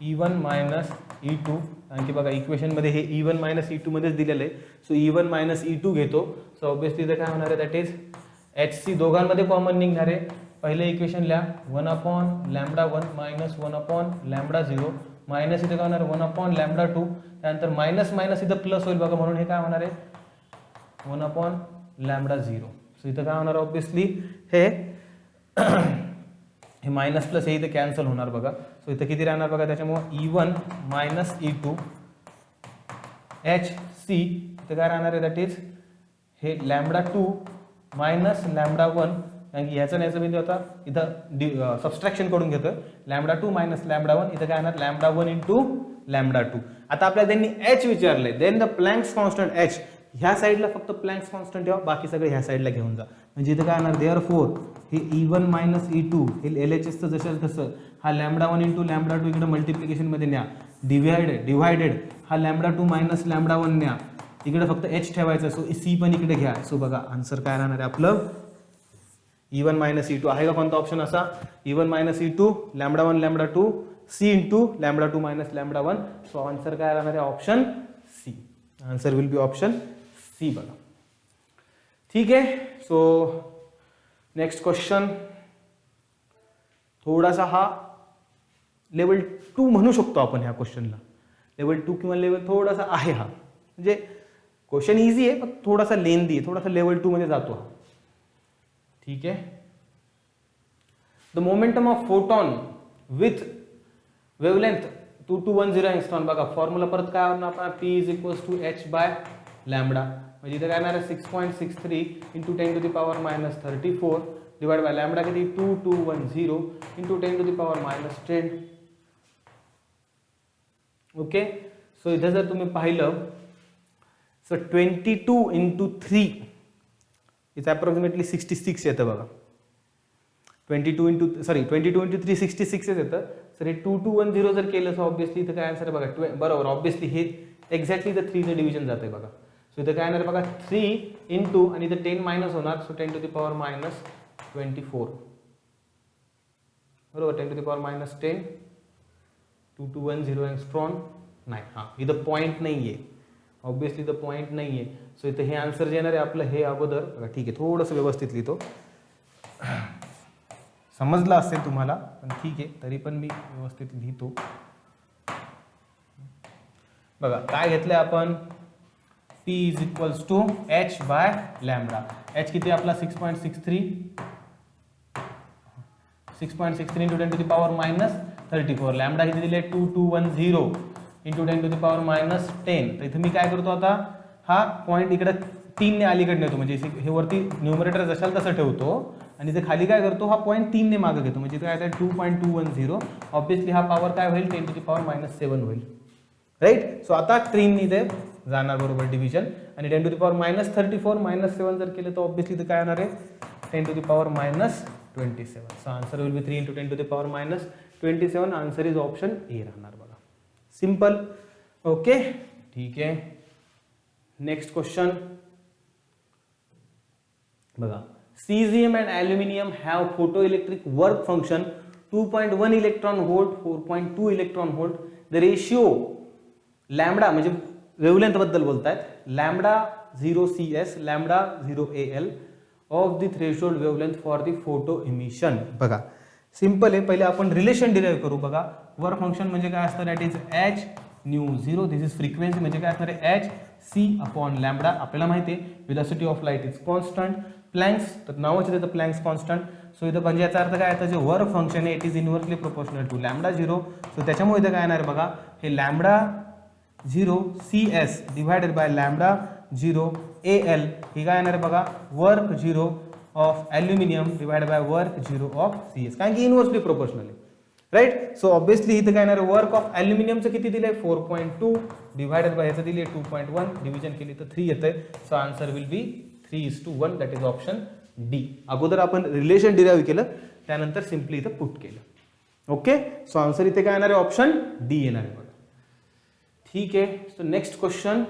E1 मायनस E2 कारण की बघा इक्वेशन मध्ये हे E1 मायनस E2 मध्येच दिलेलं आहे. सो E1 मायनस E2 घेतो सो ऑब्विसली इथे काय होणार आहे दॅट इज HC दोघांमध्ये कॉमन निघणार आहे. पहिले इक्वेशन लिहा 1 upon lambda 1 minus 1 upon lambda 0 minus इथे काय होणार 1 अपॉन लॅम्बडा 2 त्यानंतर मायनस मायनस इथं प्लस होईल बघा म्हणून हे काय होणार आहे 1 अपॉन लॅम्बडा 0. सो इथं काय होणार ऑब्विसली हे हे मायनस प्लस हे इथे कॅन्सल होणार बघा. सो इथं किती राहणार बघा त्याच्यामुळे E1 मायनस E2 HC इथं काय राहणार आहे दॅट इज हे लॅम्बडा 2 मायनस लॅम्बडा 1 कारण की ह्याचा न्यायचा बिंदू आता इथं सबस्ट्रॅक्शन करून घेतोय लॅम्बडा 2 मायनस लॅम्बडा 1 इथं काय येणार लॅम्बडा 1 इंटू लॅम्बडा 2. आता आपल्याला त्यांनी H विचारलंय then the Planck's constant H ह्या साईडला फक्त प्लँक्स कॉन्स्टंट ठेवा बाकी सगळं ह्या साईडला घेऊन जा म्हणजे इथं काय येणार देअरफोर हे E1 मायनस E2 हे LHSचं जसं तसं हा लॅम्बडा 1 इंटू लॅम्बडा 2 इकडे मल्टिप्लिकेशन मध्ये न्या डिवायडेड हा लॅम्बडा 2 मायनस लॅम्बडा 1 न्या इकडे फक्त H ठेवायचं सो C पण इकडे घ्या. सो बघा आन्सर काय राहणार आहे आपलं E1 मायनस E2 आहे का कोणता ऑप्शन असा E1 minus E2 lambda 1 lambda 2 C into lambda 2 minus lambda 1. So answer काय राहणार आहे option C. Answer will be option C बघा ठीक आहे. सो नेक्स्ट क्वेश्चन थोडासा हा लेवल 2 म्हणू शकतो आपण ह्या क्वेश्चनला लेवल 2 किंवा लेवल थोडासा आहे हा म्हणजे क्वेश्चन इझी आहे पण थोडासा लेंदी आहे थोडासा लेवल 2 मध्ये जातो हा ठीक आहे. The momentum of photon with wavelength 2210 angstrom बघा फॉर्म्युला परत काय होणार आपण P is equals to H by lambda म्हणजे इथे काय येणार आहे 6.63 into 10 to the power minus 34 divide by lambda किती 2210 into 10 to the power minus 10. Okay, so इथे जर तुम्ही पाहिलं सो 22 इंटू 3 इट्स अप्रॉक्सिमेटली 66 येतं बघा. 22 इंटू 3 66 येतं. सर हे 2210 जर केलं सो ऑब्विसली इथं काय आन्सर आहे बघा. बरोबर, ऑब्विसली हे एक्झॅक्टली इथं 3 डिव्हिजन जाते बघा. सो इथं काय येणार बघा 3 इंटू आणि इथं 10 मायनस होणार. So 10 to the power minus 24 बरोबर. 10 to the power minus 10 2210 angstrom नाही. हां, इथं पॉईंट नाही आहे ऑब्विसली, इथं पॉईंट नाही आहे. सो इथं हे आन्सर जे येणार आहे आपलं हे अगोदर बघा. ठीक आहे, थोडंसं व्यवस्थित लिहितो, समजलं असेल तुम्हाला पण ठीक आहे तरी पण मी व्यवस्थित लिहितो. बघा काय घेतलंय आपण P is equals to H by lambda. H किती आपला 6.63 into 10 to the power minus 34. Lambda किती दिले 2210 into 10 to the power minus 10. तर इथं मी काय करतो आता हा पॉईंट इकडे 3 ने अलीकडे नेतो म्हणजे हे वरती न्यूमरेटर जशाल तसं ठेवतो आणि इथे खाली काय करतो हा पॉईंट 3 ने मागे घेतो म्हणजे इथे काय 2.210. ऑब्विसली हा पॉवर काय होईल 10 टू द पॉवर मायनस 7 होईल राईट. सो आता 3 ने इथे जाणार बरोबर डिव्हिजन आणि 10 to the power minus 34 minus 7 जर केलं तर ऑब्विसली इथे काय येणार आहे 10 to the power minus 27. So answer will be 3 into 10 to the power minus 27. Answer is option A राहणार बघा. सिंपल. ओके, ठीक आहे. नेक्स्ट क्वेश्चन बघा. Cesium and aluminium have photoelectric work function 2.1 electron volt 4.2 electron volt. The ratio lambda म्हणजे वेवलेंथ बद्दल बोलतायत. Lambda 0 CS lambda 0 AL of the threshold wavelength for the photo emission. बघा सिंपल आहे. पहिले आपण रिलेशन डिराईव्ह करू. बघा वर्क फंक्शन म्हणजे काय असतं that is H nu 0. This is frequency म्हणजे काय असणार आहे H C अपॉन लॅम्बडा. आपल्याला माहिती आहे velocity of light is constant. Planck's तर नावच देतं प्लँक्स कॉन्स्टंट. सो इथं म्हणजे याचा अर्थ काय आता जे वर्क फंक्शन आहे it is inversely proportional to lambda 0. So त्याच्यामुळे इथं काय येणार आहे बघा हे lambda 0 CS divided by lambda 0 AL हे काय येणार आहे बघा work 0 of aluminium divided by work 0 of CS कारण की इनव्हर्सली प्रोपोर्शनल आहे राईट. सो ऑब्विसली इथं काय येणार आहे वर्क ऑफ ॲल्युमिनियमचं किती दिलंय 4.2 डिवायडेड बाय ह्याचं दिले 2.1 डिव्हिजन केली तर 3 येतंय. So answer will B 3:1 that is option D. अगोदर आपण रिलेशन डिराईव्ह केलं त्यानंतर सिम्पली इथं पुट केलं. ओके, सो आन्सर इथे काय येणार आहे ऑप्शन डी येणार आहे बघा. ठीक आहे. So next question.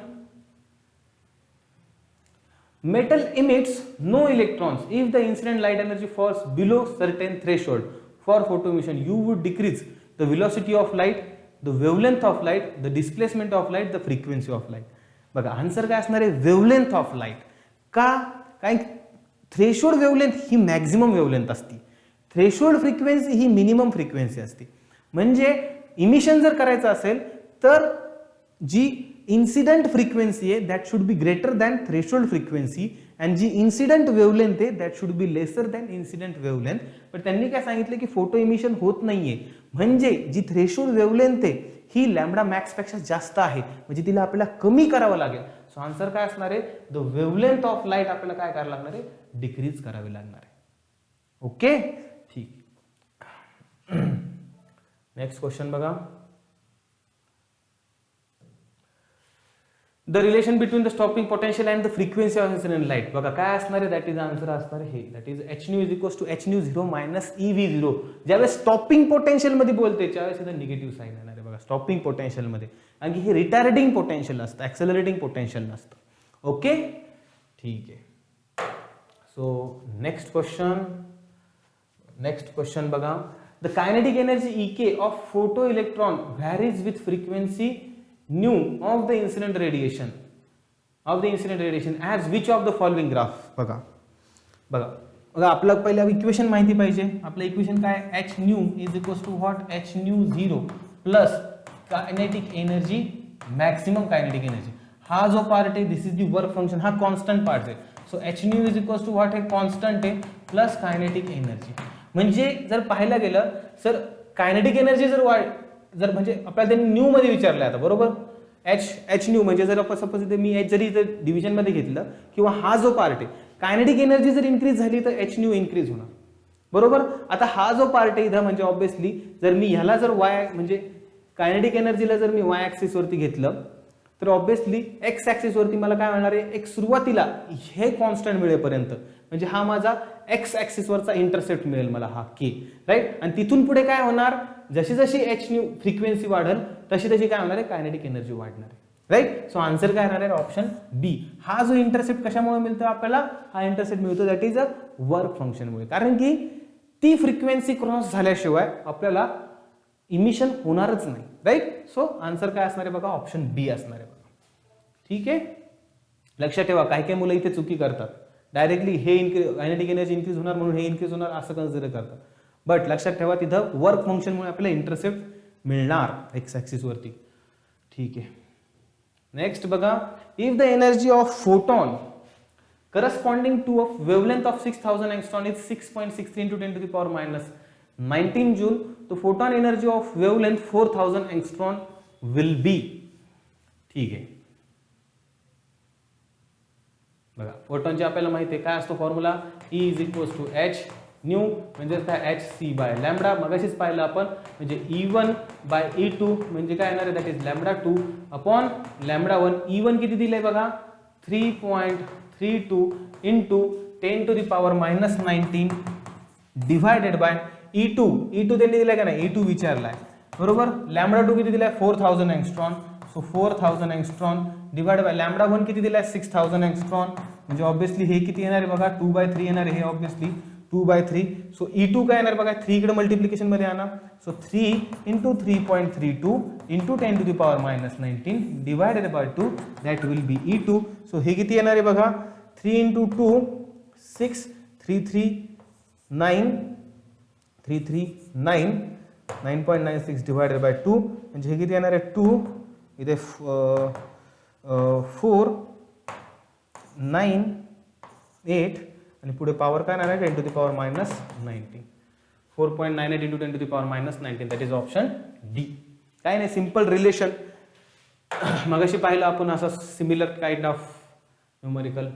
Metal emits no electrons if the incident light energy falls below certain threshold. For photoemission, you would decrease the velocity of light, the wavelength of light, the displacement of light, the frequency of light. बघा आन्सर काय असणार आहे वेवलेंथ ऑफ लाईट. का काय थ्रेशोल्ड वेवलेंथ ही मॅक्झिमम वेवलेंथ असते, थ्रेशोल्ड फ्रिक्वेन्सी ही मिनिमम फ्रिक्वेन्सी असते. म्हणजे इमिशन जर करायचं असेल तर जी इन्सिडेंट फ्रिक्वेन्सी आहे that should be greater than threshold frequency and जी इन्सिडेंट वेवलेंथ आहे that should be lesser than incident wavelength. पण त्यांनी काय सांगितलं की फोटो इमिशन होत नाहीये म्हणजे जी थ्रेशोल्ड वेवलेंथ आहे ही लॅम्बडा मॅक्स पेक्षा जास्त आहे म्हणजे तिला आपल्याला कमी करावं लागेल. सो आन्सर काय असणार आहे द वेवलेंथ ऑफ लाईट आपल्याला काय करावं लागणार आहे डिक्रीज करावी लागणार आहे. ओके, ठीक. नेक्स्ट क्वेश्चन बघा. The relation between the stopping potential and the frequency of incident light. बघा काय असणार आहे दॅट इज आन्सर असणार आहे हे that is H nu is equals to H nu 0 minus EV0. ज्यावेळेस स्टॉपिंग पोटेन्शियल मध्ये बोलते त्यावेळेस इथं निगेटिव्ह साईन येणार आहे बघा स्टॉपिंग पोटेन्शियल मध्ये कारण की हे रिटार्डिंग पोटेन्शियल असतं ऍक्सेलरेटिंग पोटेन्शियल नसतं. ओके, ठीक आहे. सो नेक्स्ट क्वेश्चन बघा. The kinetic energy EK of photo electron varies with frequency nu of the incident radiation as which of the following graph. बघा आपल्याला पहिला इक्वेशन माहिती पाहिजे. आपलं इक्वेशन काय H nu is equals to what H nu 0 plus kinetic energy maximum kinetic energy. हा जो पार्ट आहे दिस इज दी वर्क फंक्शन हा कॉन्स्टंट पार्ट आहे. So H nu is equals to what हे कॉन्स्टंट आहे प्लस कायनेटिक एनर्जी. म्हणजे जर पाहायला गेलं सर कायनेटिक एनर्जी जर म्हणजे आपल्याला त्यांनी न्यू मध्ये विचारलं आता बरोबर एच न्यू म्हणजे जर आपण सपोज इथे मी एच जरी इथं डिव्हिजनमध्ये घेतलं किंवा हा जो पार्ट आहे कायनेटिक एनर्जी जर इन्क्रीज झाली तर एच न्यू इन्क्रीज होणार. बरोबर. आता हा जो पार्ट आहे इथं म्हणजे ऑब्व्हियसली जर मी ह्याला जर वाय म्हणजे कायनेटिक एनर्जीला जर मी वाय ऍक्सिस वरती घेतलं तर ऑब्व्हियसली एक्स ऍक्सिस वरती मला काय मिळणार आहे एक सुरुवातीला हे कॉन्स्टंट मिळेपर्यंत म्हणजे हा माझा एक्स ऍक्सिस वरचा इंटरसेप्ट मिळेल मला हा के राईट. आणि तिथून पुढे काय होणार जशी जशी एच न्यू फ्रिक्वेन्सी वाढेल तशी तशी काय होणार आहे कायनेटिक एनर्जी वाढणार आहे राईट. सो आन्सर काय राहणार आहे ऑप्शन बी. हा जो इंटरसेप्ट कशामुळे मिळतो आपल्याला हा इंटरसेप्ट मिळतो दॅट इज अ वर्क फंक्शनमुळे कारण की ती फ्रिक्वेन्सी क्रॉस झाल्याशिवाय आपल्याला इमिशन होणारच नाही राईट. सो आन्सर काय असणार आहे बघा ऑप्शन बी असणार आहे बघा. ठीक आहे. लक्षात ठेवा काही काही मुलं इथे चुकी करतात डायरेक्टली हे कायनेटिक एनर्जी इन्क्रीज होणार म्हणून हे इन्क्रीज होणार असं कन्सिडर करतात. बट लक्षात ठेवा तिथं वर्क फंक्शनमुळे आपल्याला इंटरसेप्ट मिळणार एक्स ऍक्सिस वरती. ठीक आहे. नेक्स्ट बघा if the energy of photon corresponding to a wavelength of 6000 angstrom is 6.63 into 10 to the power minus 19 joule, the photon energy of wavelength 4000 angstrom will be. ठीक आहे. बघा फोटॉनची आपल्याला माहिती आहे काय असतो formula E is equals to H nu म्हणजे काय एच सी बाय लॅम्बडा. मगाशीच पाहिलं आपण म्हणजे E1 बाय E2 म्हणजे काय येणार आहे that is lambda 2 upon lambda 1. E1 किती दिलंय बघा 3.32 into 10 to the power minus 19 divided by E2. E2 त्यांनी दिलाय का नाही E2 विचारलाय बरोबर. लॅम्बडा 2 किती दिलाय 4000 angstrom. So 4000 angstrom divide by lambda 1 किती दिलाय 6000 एंगस्ट्रॉन म्हणजे ऑब्व्हियसली हे किती येणार आहे बघा 2/3 येणार आहे हे ऑब्व्हियसली 2/3. सो E2 काय येणार बघा 3 इकडे मल्टिप्लिकेशन मध्ये आणा. So 3 into 3.32 into 10 to the power minus 19 divided by 2 that will be E2. So हे किती येणार आहे बघा 3 into 2 6 339 339 9.96 divided by 2 म्हणजे हे किती येणार आहे 2 इथे 4 9 8 आणि पुढे पॉवर काय येणार आहे 10 to the power minus 19. 4.98 into 10 to the power minus 19 that is option D. काय नाही सिंपल रिलेशन मगाशी पाहिलं आपण असं similar kind of numerical.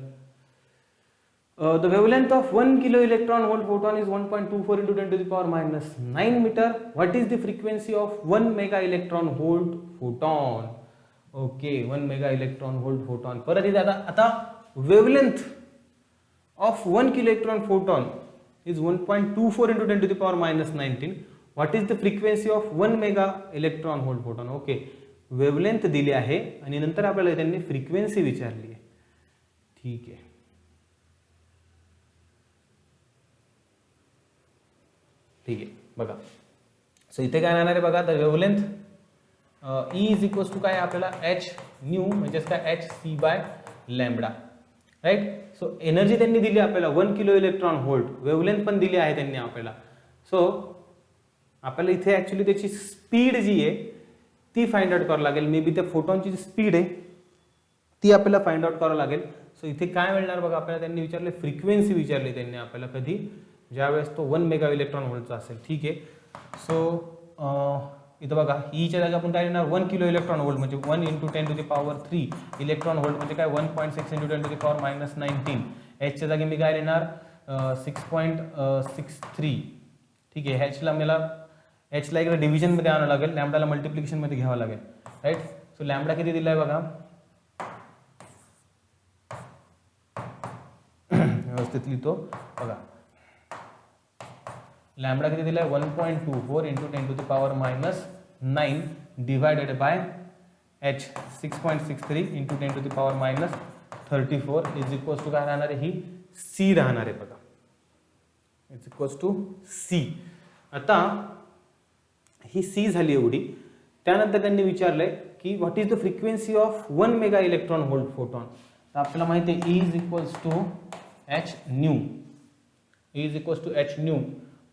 The wavelength of 1 kilo electron volt photon is 1.24 into 10 to the power minus 9 meter. What is the frequency of 1 mega electron volt photon? Okay, 1 mega electron volt photon. परत इथे आता wavelength of 1 kilo electron photon is 1.24 into 10 to the power minus 19. What is the frequency of 1 mega electron volt photon? Okay, wavelength दिली आहे आणि नंतर आपल्याला त्यांनी फ्रिक्वेन्सी विचारली आहे. ठीक आहे. ठीक आहे बघा. सो इथे काय राहणार आहे बघा तर wavelength E is equals to काय आपल्याला एच न्यू म्हणजेच काय H C by lambda right. So energy त्यांनी दिली आपल्याला 1 किलो इलेक्ट्रॉन व्होल्ट वेव्हलेंथ पण दिली आहे त्यांनी आपल्याला. सो आपल्याला इथे ऍक्च्युली त्याची स्पीड जी आहे ती फाइंड आउट करावं लागेल. मे बी त्या फोटॉनची जी स्पीड आहे ती आपल्याला फाइंड आउट करावं लागेल. सो इथे काय मिळणार बघा आपल्याला त्यांनी विचारले फ्रिक्वेन्सी विचारली त्यांनी आपल्याला कधी ज्यावेळेस तो 1 मेगा इलेक्ट्रॉन व्होल्टचा असेल. ठीक आहे. सो इथं बघा ईच्या जागी आपण काय लिहिणार 1 किलो इलेक्ट्रॉन व्होल्ट म्हणजे 1 into 10 to the power 3 electron volt म्हणजे काय 1.6 into 10 to the power minus 19. एचच्या जागी मी काय लिहिणार 6.63. ठीक आहे. एचला मला एचला इकडे डिव्हिजनमध्ये आणावं लागेल लॅम्बडाला मल्टिप्लिकेशनमध्ये घ्यावं लागेल राईट. सो लॅम्बडा किती दिलाय बघा व्यवस्थित लिहितो बघा. लॅम्बडा किती दिलाय 1.24 into 10 to the power minus 9 divided by h 6.63 into 10 to the power minus 34 is equals to काय राहणार आहे ही C राहणार आहे बघा. Is equals to C. आता ही C झाली एवढी. त्यानंतर त्यांनी विचारलंय की what is the frequency of 1 mega electron volt photon. तर आपल्याला माहिती आहे E is equals to H nu. E is equals to H nu.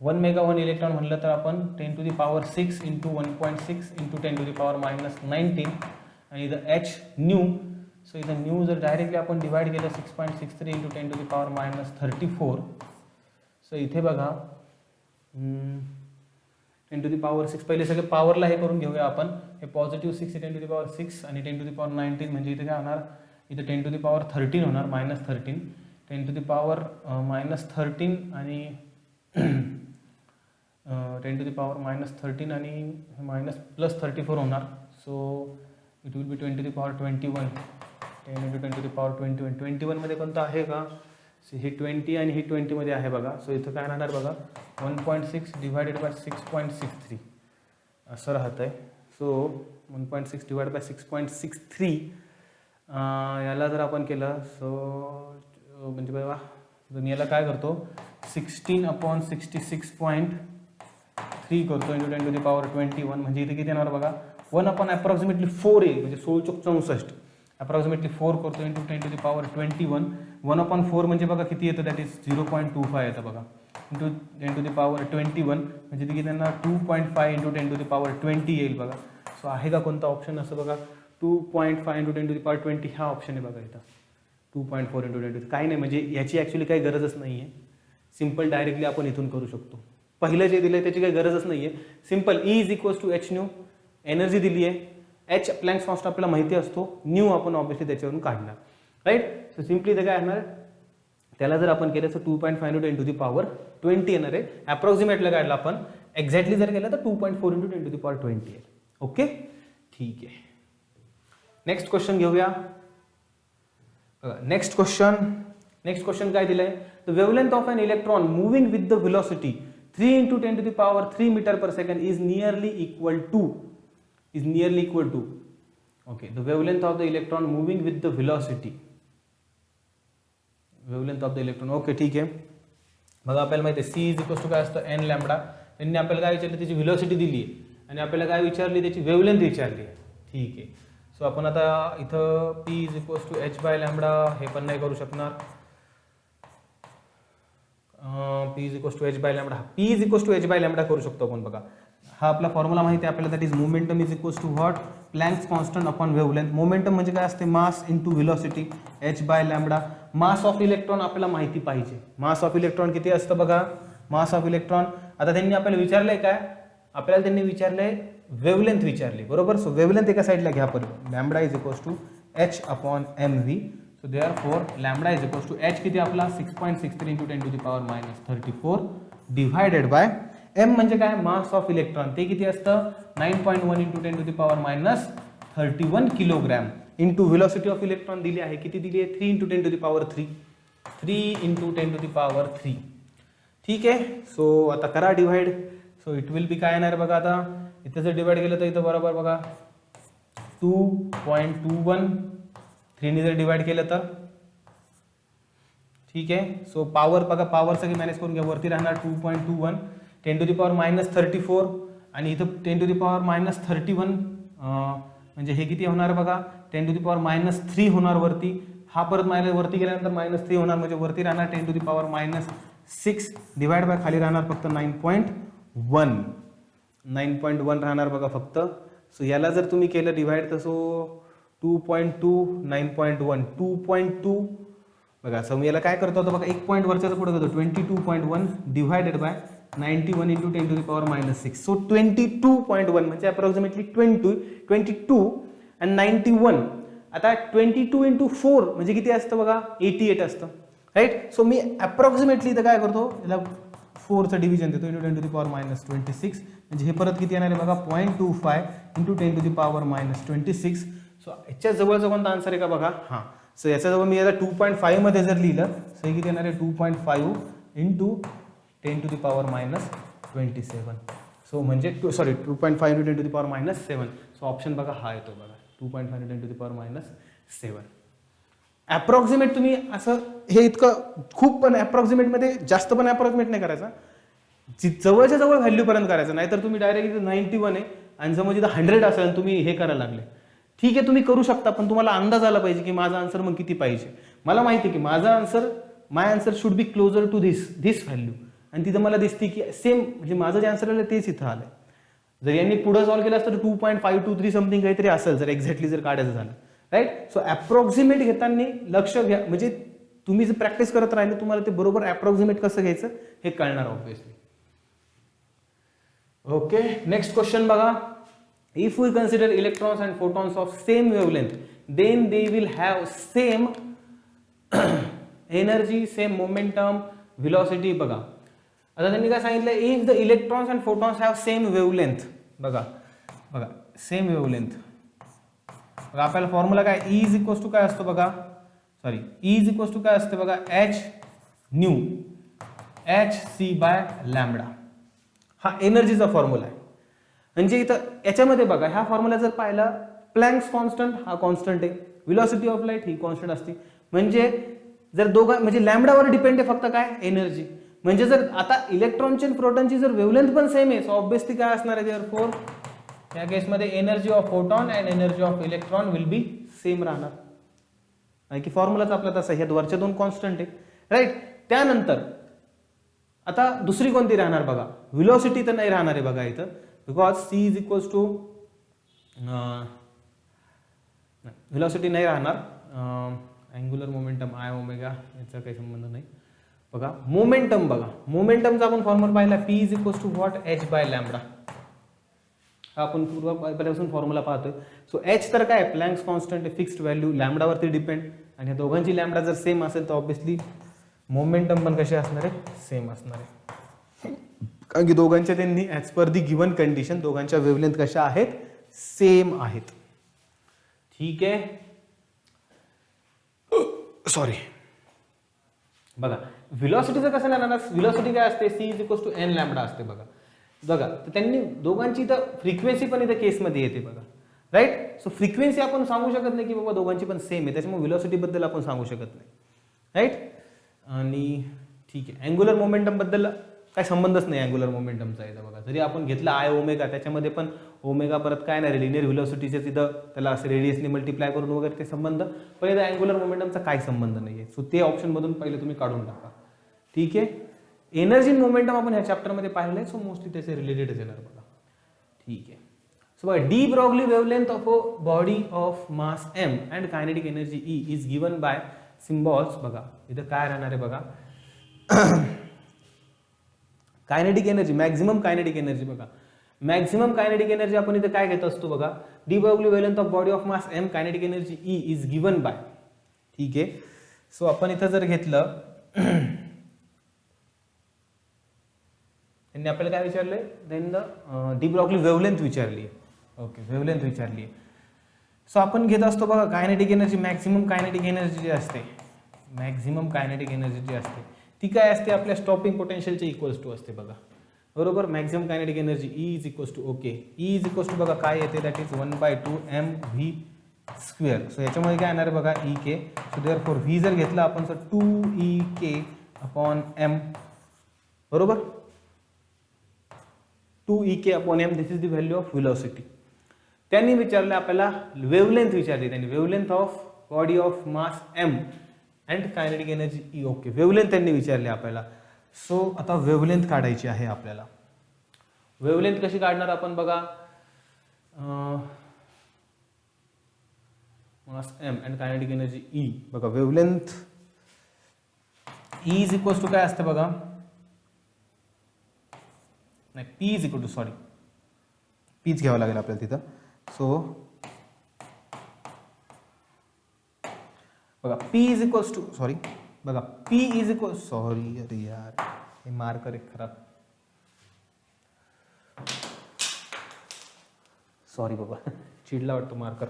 1 mega 1 electron म्हणलं तर आपण 10 to the power 6 into 1.6 into 10 to the power minus 19 आणि इथं h न्यू. सो इथं न्यू जर डायरेक्टली आपण डिवाइड केलं 6.63 into 10 to the power minus 34. So इथे बघा 10⁶ पहिले सगळे पॉवरला हे करून घेऊया आपण. हे पॉझिटिव्ह 6 10⁶ आणि 10⁻19 म्हणजे इथे काय होणार, इथे 10⁻13 होणार, -13, 10⁻−13 आणि 10⁻−13 आणि -+34 होणार. So it will be 10⁻21, 10 × 10⁻21. 21 मध्ये कोणतं आहे का, हे 20 आणि हे 20 मध्ये आहे बघा. सो इथं काय राहणार बघा, 1.6 / 6.63 असं राहत आहे. सो 1.6 / 6.63 याला जर आपण केलं, सो म्हणजे बघा मी याला काय करतो, 16/66.3 करतो × 10⁻21 म्हणजे इथे किती येणार बघा, 1/approximately 4 येईल, म्हणजे 16/64 अप्रॉक्सिमेटली 4 करतो × 10⁻21. 1/4 म्हणजे बघा किती येतं, दॅट इज 0.25 येतं बघा, × 10⁻21 म्हणजे किती त्यांना 2.5 × 10⁻20 येईल बघा. सो आहे का कोणता ऑप्शन असं बघा, 2.5 × 10⁻20 हा ऑप्शन आहे बघा इथं. 2.4 × 10⁻20 काही नाही, म्हणजे याची ॲक्च्युली काही गरजच नाही आहे. सिम्पल डायरेक्टली आपण इथून करू शकतो. पहिलं जे दिलं आहे त्याची काही गरजच नाही आहे. सिम्पल E = hν, एनर्जी दिली आहे, H प्लँक्स कॉन्स्टंट आपल्याला माहिती असतो, न्यू आपण ऑब्विसली त्याच्यावरून काढणार, राईट. सो सिम्पली ते काय असणार, त्याला जर आपण केलं तर 2.5 × 10⁻20 येणार आहे. अप्रॉक्सिमेटला काढलं आपण, एक्झॅक्टली जर केलं तर 2.4 × 10⁻20 येईल. ओके, ठीक आहे. नेक्स्ट क्वेश्चन घेऊया. नेक्स्ट क्वेश्चन काय दिलंय, the wavelength of an electron moving with the velocity 3 × 10⁻³ m/s is nearly equal to okay, the wavelength of the electron moving with the velocity, wavelength of the electron. Okay, ठीक आहे. बघा आपल्याला माहिती आहे C = काय असतं, n λ. त्यांनी आपल्याला काय विचारलं, त्याची व्हेलॉसिटी दिली आहे आणि आपल्याला काय विचारली, त्याची वेवलेंथ विचारली आहे. ठीक आहे. सो आपण आता इथं P = h/λ हे पण नाही करू शकणार. P = h/λ, P = h/λ करू शकतो आपण. बघा हा आपला फॉर्म्युला माहिती आहे आपल्याला, that is momentum = what, Planck's constant upon wavelength. Momentum म्हणजे काय असते, मास into velocity, h/λ. Mass of electron आपल्याला माहिती पाहिजे. मास ऑफ इलेक्ट्रॉन किती असतं बघा, मास ऑफ इलेक्ट्रॉन. आता त्यांनी आपल्याला विचारलंय काय, आपल्याला त्यांनी विचारलंय वेवलेंथ विचारली, बरोबर. सो वेवलेंथ एका साईडला घ्या आपण, λ = h/mv. सो देअरफॉर λ = h किती आपला 6.63 × 10⁻34 डिवायडेड बाय m म्हणजे काय, मास ऑफ इलेक्ट्रॉन, ते किती असतं 9.1 × 10⁻31 kilogram into velocity of electron दिली आहे, किती दिली आहे, 3 × 10⁻3, 3 × 10⁻3. ठीक आहे. सो आता करा divide. So it will be काय येणार बघा, आता इथं जर डिवाइड केलं तर इथं बरोबर बघा 2.21, 3 ने जर डिवाइड केलं तर, ठीक आहे. सो पॉवर बघा, पॉवर सगळी मॅनेज करून घ्या, वरती राहणार 2.21, 10⁻−34 आणि इथं 10⁻−31 म्हणजे हे किती होणार बघा, 10⁻−3 होणार वरती. हा परत वरती गेल्यानंतर -3 होणार, म्हणजे वरती राहणार 10⁻6 डिवाइड बाय खाली राहणार फक्त 9.1 राहणार बघा फक्त. सो याला जर तुम्ही केलं डिवाइड तर सो 2.2 9.1 2.2 बघा. सो मी याला काय करतो आता बघा, 1 पॉईंट वरच्याचं पुढे करतो, 22.1 डिवायडेड बाय 91 × 10⁻6. सो 22.1 म्हणजे अप्रॉक्सिमेटली 22 आणि 91. आता 22 × 4 म्हणजे किती असतं बघा, 88 असतं, राईट. सो मी अप्रॉक्सिमेटली इथं काय करतो, याला 4चं डिव्हिजन देतो × 10⁻26 म्हणजे हे परत किती येणार आहे बघा, 0.25 × 10⁻26. सो याच्या जवळचा कोणता आन्सर आहे का बघा, हां. सो याच्याजवळ मी याला 2.5 मध्ये जर लिहिलं तर हे किती येणार आहे, 2.5 × 10⁻27. सो म्हणजे 2.5 × 10⁻7. सो ऑप्शन बघा हा येतो बघा, 2.5 × 10⁻7. अप्रॉक्सिमेट तुम्ही असं हे इतकं खूप पण अप्रॉक्सिमेटमध्ये जास्त पण अप्रॉक्सिमेट नाही करायचा, जवळच्या जवळ व्हॅल्यूपर्यंत करायचं. नाहीतर तुम्ही डायरेक्ट 91 आहे आणि समज इथं 100 असेल तुम्ही हे करायला लागले, ठीक आहे तुम्ही करू शकता, पण तुम्हाला अंदाज आला पाहिजे की माझा आन्सर मग किती पाहिजे. मला माहिती आहे की my answer should be closer to this value, आणि तिथं मला दिसते की सेम म्हणजे माझं जे आन्सर आलं तेच इथं आलंय. जर यांनी पुढे सॉल्व्ह केलं असतं तर 2.523 समथिंग काहीतरी असेल जर एक्झॅक्टली जर काढायचं झालं, राईट. सो अप्रॉक्सिमेट घेताना लक्ष घ्या, म्हणजे तुम्ही जर प्रॅक्टिस करत राहिले तुम्हाला ते बरोबर अप्रॉक्सिमेट कसं घ्यायचं हे कळणार ऑब्व्हियसली. ओके, नेक्स्ट क्वेश्चन बघा. If we consider electrons and photons of same wavelength then they will have same energy, same momentum, velocity. बघा आता त्यांनी काय सांगितलं, if the electrons and photons have same wavelength. बघा बघा सेम वेवलेंथ. बघा आपल्याला फॉर्म्युला काय, ई इज इक्वल्स टू काय असतो बघा, sorry E is equals to काय असते बघा, H nu H C by lambda. हा एनर्जीचा फॉर्म्युला आहे. म्हणजे इथं याच्यामध्ये बघा ह्या फॉर्म्युला जर पाहिला, प्लँक्स कॉन्स्टंट हा कॉन्स्टंट आहे, velocity of light he constant असते. म्हणजे जर दोघा म्हणजे लॅम्बडावर डिपेंड आहे फक्त काय, एनर्जी. म्हणजे जर आता इलेक्ट्रॉनची आणि प्रोटॉनची जर वेवलेंथ पण सेम आहे, सो ऑब्विसली काय असणार आहे, देअरफॉर या केसमध्ये energy of photon and energy of electron will be same राहणार. की फॉर्म्युलाच आपला तसा, ह्या वरच्या दोन कॉन्स्टंट आहे, राईट. त्यानंतर आता दुसरी कोणती राहणार बघा, व्हेलॉसिटी तर नाही राहणार आहे बघा इथं, because C is equals to velocity नाही राहणार. अँग्युलर मोमेंटम आय ओमेगा याचा काही संबंध नाही. बघा मोमेंटम, बघा मोमेंटमचा आपण फॉर्म्युला पाहिला, P is equals to what, H by lambda. हा आपण पूर्वीपासून फॉर्म्युला पाहतोय. सो एच तर काय, प्लँक्स कॉन्स्टंट आहे, फिक्स्ड व्हॅल्यू, लॅम्बडावरती डिपेंड. आणि या दोघांची लॅम्बडा जर सेम असेल तर ऑब्विसली मोमेंटम पण कसे असणार आहे, सेम असणार आहे. कारण की दोघांच्या त्यांनी ॲज पर दी गिव्हन कंडिशन दोघांच्या वेवलेंथ कशा आहेत, सेम आहेत. ठीक आहे, सॉरी. बघा व्हेलॉसिटीचं कसं राहणार, व्हेलॉसिटी काय असते, C is equals to N lambda असते. बघा बघा तर त्यांनी दोघांची इथं फ्रिक्वेन्सी पण इथं केसमध्ये येते बघा, राईट. सो फ्रिक्वेन्सी आपण सांगू शकत नाही की बाबा दोघांची पण सेम आहे, त्याच्यामुळे व्हेलॉसिटी बद्दल आपण सांगू शकत नाही, राईट. आणि ठीक आहे, अँग्युलर मोमेंटम बद्दल काय संबंधच नाही अँग्युलर मोमेंटमचा इथं. बघा जरी आपण घेतला आय ओमेगा, त्याच्यामध्ये पण ओमेगा परत काय नाही, लिनियर व्हेलॉसिटीचे तिथं त्याला असं रेडियसने मल्टिप्लाय करून वगैरे ते संबंध, पण इथं अँग्युलर मोमेंटमचा काय संबंध नाही आहे. सो ते ऑप्शनमधून पहिले तुम्ही काढून टाका. ठीक आहे, एनर्जी मोमेंटम आपण ह्या चॅप्टरमध्ये पाहिलं आहे, सो मोस्टली त्याचे रिलेटेडच येणार बघा. ठीक आहे, सो बघा de Broglie wavelength of a body of mass M and kinetic energy E is given by symbols. बघा इथं काय राहणार आहे बघा, kinetic energy, maximum kinetic energy. बघा मॅक्झिमम कायनेटिक एनर्जी आपण इथे काय घेत असतो बघा, de Broglie wavelength of body of mass M kinetic energy E is given by. ठीक आहे, सो आपण इथं जर घेतलं, त्यांनी आपल्याला काय विचारलंय, देन डी ब्रॉगली वेवलेंथ विचारली. ओके, वेवलेंथ विचारली. सो आपण घेत असतो बघा kinetic energy, maximum kinetic energy जी असते, मॅक्झिमम कायनेटिक एनर्जी जी असते ती काय असते, आपल्या स्टॉपिंग पोटेन्शियलच्या इक्वल्स टू असते बघा, बरोबर. Maximum kinetic energy E is equals to, okay, E is equals to बघा काय येते, that is 1/2 mv square. So याच्यामध्ये काय येणार आहे बघा, E K. So therefore V जर घेतला आपण तर 2ek अपॉन m, बरोबर. 2ek upon m, this is the value of velocity. त्यांनी विचारलं आपल्याला वेवलेंथ विचारली त्यांनी, wavelength of body of mass m and kinetic energy E. Okay, wavelength त्यांनी विचारली आपल्याला. सो आता वेवलेंथ काढायची आहे आपल्याला. वेवलेंथ कशी काढणार आपण बघा, mass m and kinetic energy E. बघा wavelength E is equals to काय असतं बघा, नाही P is equal to, sorry पीच घ्यावं लागेल आपल्याला तिथं. सो बघा P is equals to, sorry बघा पी इज इक्वल, सॉरी अरे यार हे मार्कर आहे खराब, सॉरी बाबा चिडला वाटतो मार्कर.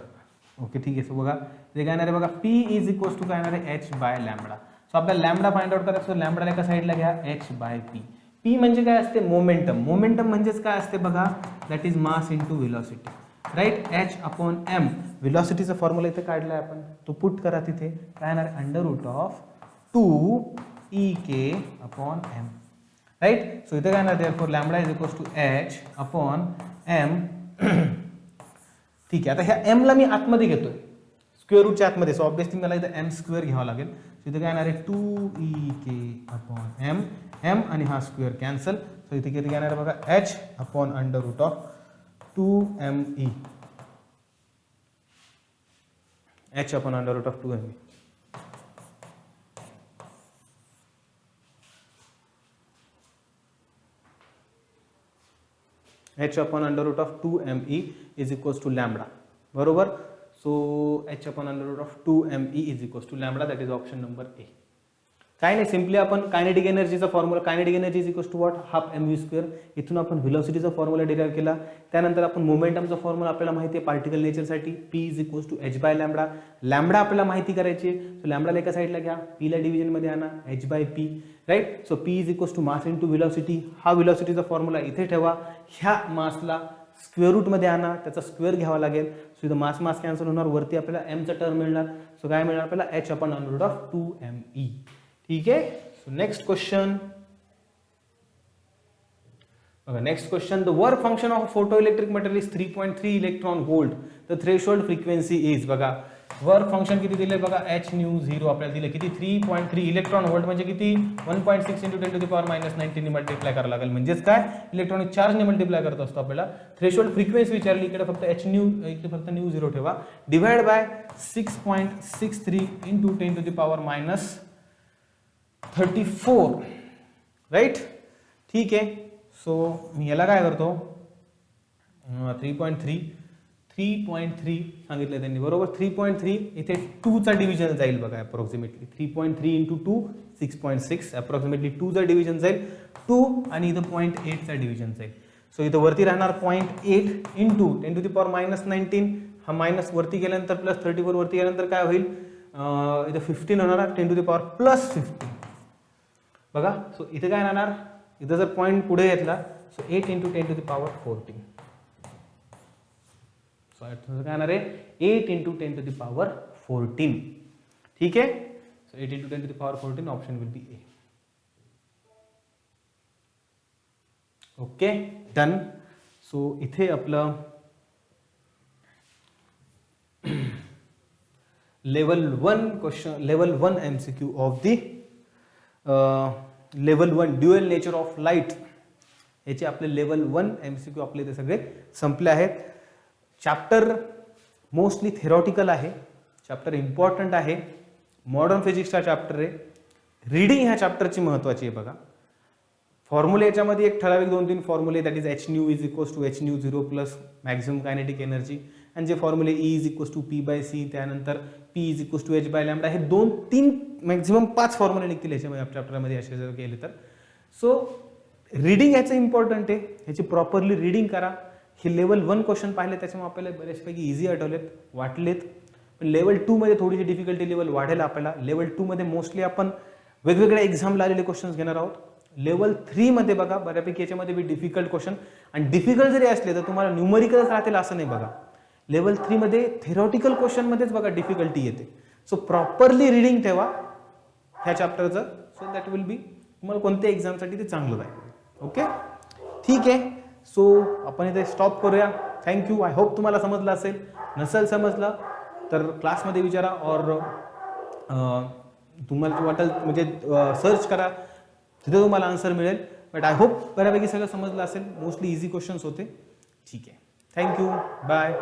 ओके ठीक आहे, सो बघा ते काय येणार आहे बघा, पी इज इक्वल्स टू काय येणार आहे, एच बाय लॅम्बडा. सो आपल्याला लॅम्बडा फाइंड आउट करायचं, लॅम्बडाला एका साईडला घ्या, एच बाय पी. पी म्हणजे काय असते, मोमेंटम. मोमेंटम म्हणजेच काय असते बघा, that is mass into velocity, right. H upon M, व्हेलॉसिटीचा फॉर्म्युला इथे काढलाय आपण, तो पुट करा तिथे. काय येणार, under root of 2ek upon m, right. So इथे काय येणार, therefore lambda is equals to H upon m. ठीक आहे, आता ह्या m ला मी आतमध्ये घेतोय, स्क्वेअर रूटच्या आतमध्ये, सो ऑब्विसली मला इथं m स्क्वेअर घ्यावा लागेल. सो इथे काय येणार आहे 2ek अपॉन m, m आणि हा स्क्वेअर कॅन्सल. सो इथे किती येणार आहे बघा, h upon under root of 2me, h upon under root of 2me. h upon under root of 2me is equals to lambda. बरोबर. So h upon under root of 2me is equals to lambda. That is option number A. काय नाही, सिम्पली आपण कायनेटिक एनर्जीचा formula, kinetic energy is equals to what, half mv square. इथून आपण व्हेलॉसिटीचा फॉर्म्युला डिराइव्ह केला. त्यानंतर आपण मोमेंटमचा फॉर्म्युला आपल्याला माहिती आहे पार्टिकल नेचरसाठी, p is equals to h by lambda. Lambda आपल्याला माहिती करायची आहे, सो लॅम्बडाला एका साईडला घ्या, p ला डिव्हिजन मध्ये आणा, h by p, right. So p is equals to mass into velocity. हा व्हेलॉसिटीचा फॉर्म्युला इथे ठेवा, ह्या मासला स्क्वेअर रूट मध्ये आणा, त्याचा स्क्वेअर घ्यावा लागेल. सो इथं मास मास कॅन्सल होणार, वरती आपल्याला m चा टर्म मिळणार. सो काय मिळणार आपल्याला, h upon under root of 2me. ठीक आहे. So next question. Okay, next question. The work function of a photoelectric material is 3.3 electron volt. The threshold frequency is, बघा वर्क फंक्शन किती दिले बघा, h nu 0 आपल्याला दिले किती, 3.3 इलेक्ट्रॉन व्होल्ट म्हणजे किती, 1.6 × 10 to the power -19 ने मल्टिप्लाय करावं लागेल. म्हणजेच काय, इलेक्ट्रॉनिक चार्ज ने मल्टिप्लाय करत असतो आपल्याला. थ्रेशोल्ड फ्रिक्वेन्सी विचारली, इकडे फक्त h nu, इकडे फक्त nu 0 ठेवा, divide by 6.63 × 10 to the power -34, right. ठीक आहे. सो मी याला काय करतो, 3.3 सांगितलं त्यांनी, बरोबर. 3.3 इथे 2 चा डिव्हिजन जाईल बघा, अप्रॉक्सिमेटली 3.3 × 2 6.6, अप्रॉक्सिमेटली 2 चा डिव्हिजन जाईल 2, आणि इथं 0.8 चा डिव्हिजन जाईल. सो इथं वरती राहणार 0.8 × 10 to the power -19, हा मायनस वरती गेल्यानंतर प्लस 34 वरती गेल्यानंतर काय होईल, इथं 15 होणार, 10 to the power +15 बघा. सो इथे काय राहणार, इथं जर पॉईंट पुढे घेतला, so 8 × 10 to the power 14. So काय येणार आहे, 8 × 10 to the power 14. ठीक आहे. So 8 × 10 to the power 14, option will be A. Okay, done. So इथे आपलं level 1 question, level 1 MCQ of the level 1 dual nature of light, याचे आपले लेवल 1 MCQ आपले ते सगळे संपले आहेत. चॅप्टर मोस्टली थेरॉटिकल आहे, चॅप्टर इम्पॉर्टंट आहे, मॉडर्न फिजिक्सचा चॅप्टर आहे. रीडिंग ह्या चॅप्टरची महत्त्वाची आहे बघा. फॉर्म्युले याच्यामध्ये एक ठराविक 2-3 फॉर्म्युले, that is h nu is equals to h nu 0 plus maximum kinetic energy, आणि जे फॉर्म्युले E is equals to p/c, त्यानंतर p is equals to h by lambda, हे 2-3 मॅक्झिमम 5 फॉर्म्युले निघतील याच्यामध्ये चॅप्टरमध्ये असे जर केले तर. सो रीडिंग याचं इम्पॉर्टंट आहे, ह्याची प्रॉपरली रीडिंग करा. हे लेवल 1 क्वेश्चन पाहिले त्याच्यामुळे आपल्याला बऱ्याचपैकी इझी आठवलेत, वाटलेत. पण लेवल 2 मध्ये थोडीशी डिफिकल्टी लेवल वाढेल आपल्याला. लेवल 2 मध्ये मोस्टली आपण वेगवेगळ्या एक्झामला आलेले क्वेश्चन्स घेणार आहोत. लेवल 3 मध्ये बघा बऱ्यापैकी याच्यामध्ये बी डिफिकल्ट क्वेश्चन, आणि डिफिकल्ट जरी असले तर तुम्हाला न्यूमरिकलच राहतील असं नाही बघा. लेवल 3 मध्ये थेरॉटिकल क्वेश्चन मध्येच बघा डिफिकल्टी येते. सो प्रॉपरली रीडिंग ठेवा ह्या चॅप्टरचं, सो दॅट विल बी तुम्हाला कोणत्या एक्झामसाठी ते चांगलं जाईल. ओके, ठीक आहे. सो आपण इथे स्टॉप करूया. थँक्यू. आय होप तुम्हाला समजलं असेल. नसेल समजलं तर क्लासमध्ये विचारा, और तुम्हाला वाटेल म्हणजे सर्च करा, तिथे तुम्हाला आन्सर मिळेल. बट आय होप बऱ्यापैकी सगळं समजलं असेल. मोस्टली इझी क्वेश्चन्स होते. ठीक आहे. थँक्यू. बाय.